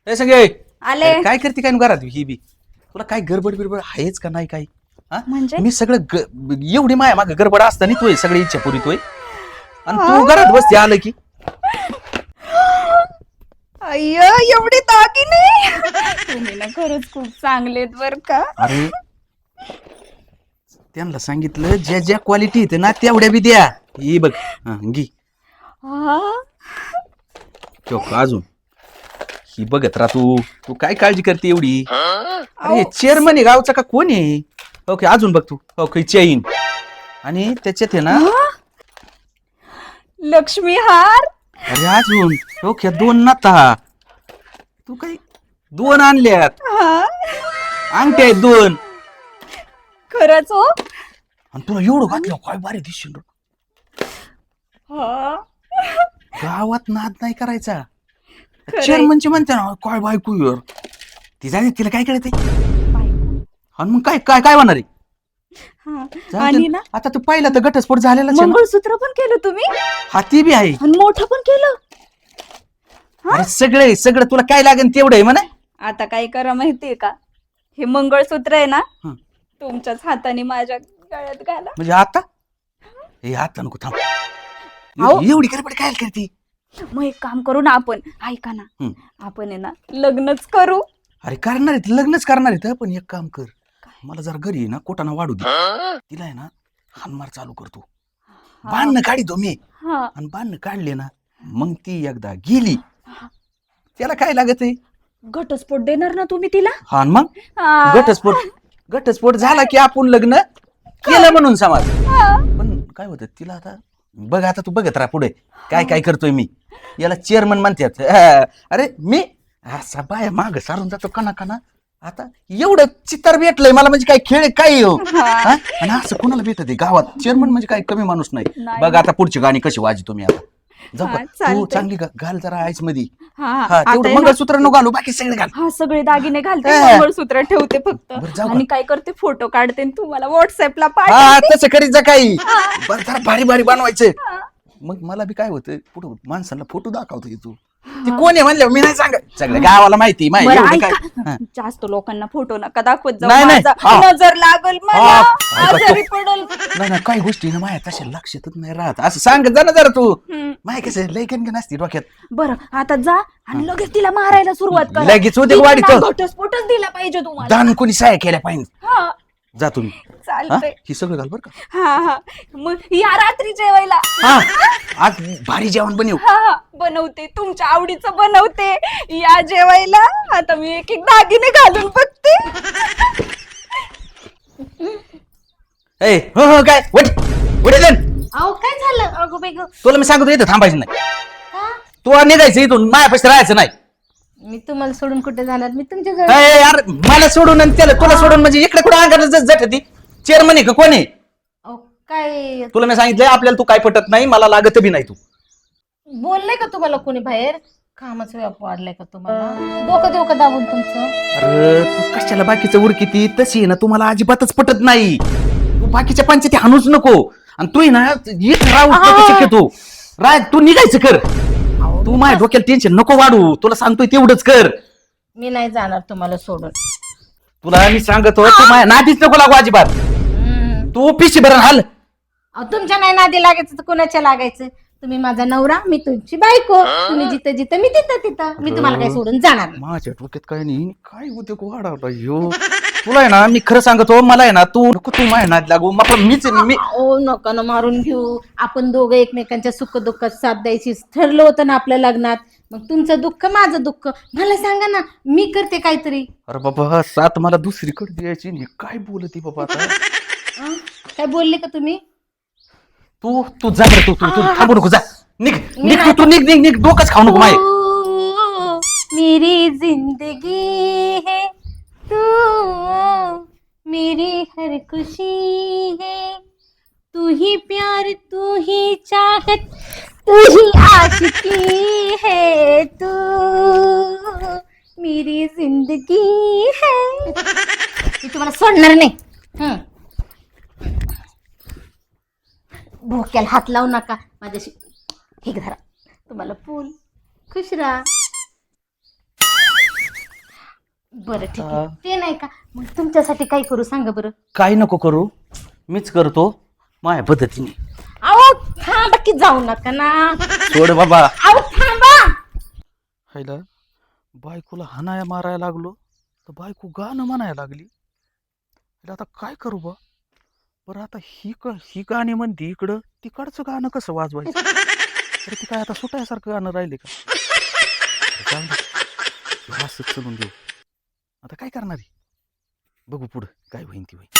ए संगे आले अरे काय करते काय घरात ही बी तुला काय गडबड बिडबड आहेच का नाही काय. हा म्हणजे मी सगळं एवढी माया माग गडबड असताना तू सगळी इच्छा पुरीतोय आणि तू घरात बसते आलं की. अय्यो एवढी दागिने तुम्ही ना खरंच खूप चांगलेत बर का. अरे त्यांना सांगितलं ज्या ज्या क्वालिटी येते ना तेवढ्या बी द्या. ही बघ हा घी हा. अजून ही बघत राहा तू तू काय काळजी करते एवढी. अरे चेअरमन आहे गावचा का कोण आहे. ओके अजून बघ तू ओके चेन आणि त्याच्यात आहे ना लक्ष्मी हार. अरे अजून ओके 2 नथा तू काही 2 आणल्यात. हा अंगठ्या आहेत 2 खरंच हो. आणि तुला एवढं घातलं काय भारी दिसशील रे. हा गावात नाद नाही करायचा. खरंय. चेअरमनची म्हणते ना काय बायको यार ती जाणे तिला काय कळते. बायको. आणि मग काय काय काय होणार आहे. हा. जाऊ आणि दे. ना आता तू पाहिला तर घटस्फोट झालेलाच आहे ना. मंगळसूत्र पण केलं तुम्ही हाती बी आहे. आणि मोठं पण केलं. अरे सगळं तुला काय लागेल तेवढं आहे म्हणा. आता काय करा माहितीये का हे मंगळसूत्र आहे ना हं. तुमच्याच हाताने माझ्या गळ्यात घाला. म्हणजे आता हे आता नको थांब. अहो. एवढी गडबड काय करते. मग एक काम करू ना आपण. ऐका ना हं. आपण आहे ना लग्नच करू. अरे करणार आहेत लग्नच करणार आहेत पण एक काम कर मला जरा घरी आहे ना कोटाना वाढू दे. तिला आहे ना हानमार चालू करतो. बांधणं काढितो मी हा आणि बांधणं काढले ना मग ती एकदा गेली त्याला काय लागत आहे. घटस्फोट देणार ना तुम्ही तिला. हा आणि मग हा. घटस्फोट झाला की आपण लग्न केलं म्हणून समाज. हा. पण काय होतं तिला आता बघ आता तू बघत राहा पुढे काय काय करतोय मी. याला चेअरमन म्हणतात. अरे मी असा बाय माग सारून जातो कना कना. आता एवढं चित्तर भेटलंय मला म्हणजे काय खेळ काय हो. हा? आणि असं कोणाला भेटत आहे गावात चेअरमन म्हणजे काय कमी माणूस नाही. नाही. बघ आता पुढची गाणी कशी वाजी तुम्ही आता जाऊ हा, का? तू चालतंय. चांगली घाल जरा आईस मध्ये. हा हा आता तेवढं आहे ना- मंगळसूत्र नको घालू बाकी सगळे घाल. हा सगळे दागिने घालते हा. मंगळसूत्र ठेवते फक्त. बरं, जाऊ का? आणि काय करते फोटो काढते आणि तुम्हाला व्हॉट्सअपला हा पाठवते. तसं करीत जा काही बरं जरा भारी भारी बनवायचं. मग मला बी काय होतं पुढं माणसाला फोटो दाखवतो की तू ते कोण आहे म्हणलं मी नाही सांगत सगळ्या गावाला माहिती बरं, एवढं काय. ऐका. हा. जास्त लोकांना फोटो नका दाखवत जाऊ. नाही, नाही. माझा हा. नजर लागल मला हा. ऐका आजारी पडल. नाही नाही काही गोष्टी ना माया तशा लक्षातच नाही राहत असं सांगत जा ना जरा तू. हम्म. माय कसं लय कणकण असते डोक्यात. बरं आता जा आणि लगेच तिला मारायला सुरुवात करा. लगेच होते तिला वाढीत. ना घटस्फोटच दिला पाहिजे तुम्हाला. दान कोणी साया केल्या पाहिजे. हा जा तुम्ही हा? चालतंय ही सगळं घाल बरं का. हा हा मग या रात्री जेवायला. हा आज भारी जेवण बनव. हा हा बनवते, तुमच्या आवडीचं बनवते. या जेवायला. आता मी एक एक दागिने घालून बघते. ए हो हो काय वट वट अहो काय झालं अगो बेगो? तुला मी सांगतो इथं थांबायचं नाही. का? तू निघायचं इथून माझ्यापाशी राहायचं नाही. मी तुम्हाला सोडून कुठे जाणार? मी तुमच्या जवळ. ए, यार मला सोडून आणि त्याला तुला सोडून म्हणजे इकडे कुठं अंगाला जटती. चेअरमन आहे का कोणी? अहो काय तुला मी सांगितलंय आपल्याला तू काय पटत नाही, मला लागत बी नाही. तू बोलले का तुम्हाला कोणी बाहेर? कामाच व्याप वाढलाय का तुम्हाला? डोकं देऊ का दाबून तुमचं? अरे तू कशाला बाकीचं उरकिती तशी आहे ना, तुम्हाला अजिबातच पटत नाही. तू बाकीच्या पंचायती हाणूच नको. आणि तू ना इथं राहू शक्यतो राय, तू निघायचं कर. तू माझ्या डोक्याला टेन्शन नको वाढू. तुला सांगतोय तेवढंच कर. मी नाही जाणार तुम्हाला सोडून. तुला मी सांगतो तू माझ्या नादीच नको लागू अजिबात. तू पिशी बरं हाल. अहो, तुमच्या नाही नादी लागायचं तर कोणाच्या लागायचं? तुम्ही माझा नवरा, मी तुमची बायको. तुम्ही जिथं जिथं मी तिथं तिथं. मी तुम्हाला काही सोडून जाणार नाही. माझ्या डोक्यात काय नाही, काय उद्योग वाढवला ह्यो. तुला आहे ना मी खरं सांगतो, मला आहे ना तू नको, तू माझ्या नाद लागू. मी ओ नका ना मारून घेऊ. आपण दोघं एकमेकांच्या सुख दुःखात साथ द्यायची ठरलं होतं ना आपल्या लग्नात. मग तुमचं दुःख माझं दुःख. मला सांगा ना, मी करते काहीतरी. अरे बाबा साथ मला दुसरीकडे द्यायची नाही. काय बोलती बाबा आता. अं? काय बोलले का तुम्ही? तू तू जा बरं, तू थांबू नको. जा निघ निघ तू निघ निघ निघ. डोकंच खाऊ नको माय. ओ, मेरी जिंदगी है तू, मेरी हर खुशी है. तू ही प्यार, तू ही चाहत, तू ही आशिकी है. तू मेरी जिंदगी है. मी तुम्हाला सोडणार नाही. भोक्याला हात लावू नका माझ्याशी. हे धरा तुम्हाला फुल. खुश राहा. बरं ठीक आहे. ते नाही का मग तुमच्यासाठी काय करू सांगा बरं? काय नको करू, मीच करतो माझ्या पद्धतीने. अहो थांबा की, जाऊ नका ना. सोड बाबा. अहो थांबा. हायला बायकोला हाणाया मारायला लागलो तर बायको गाणं म्हणायला लागली. आता काय करू बा बरं. आता ही गाणी म्हणते इकडं, तिकडचं गाणं कसं वाजवायचं? तर ती काय आता सुटायसारखं गाणं राहिले का? जाऊ दे. असंच चलून देऊ. आता काय करणार आहे, बघू पुढं काय होईन ती होईन.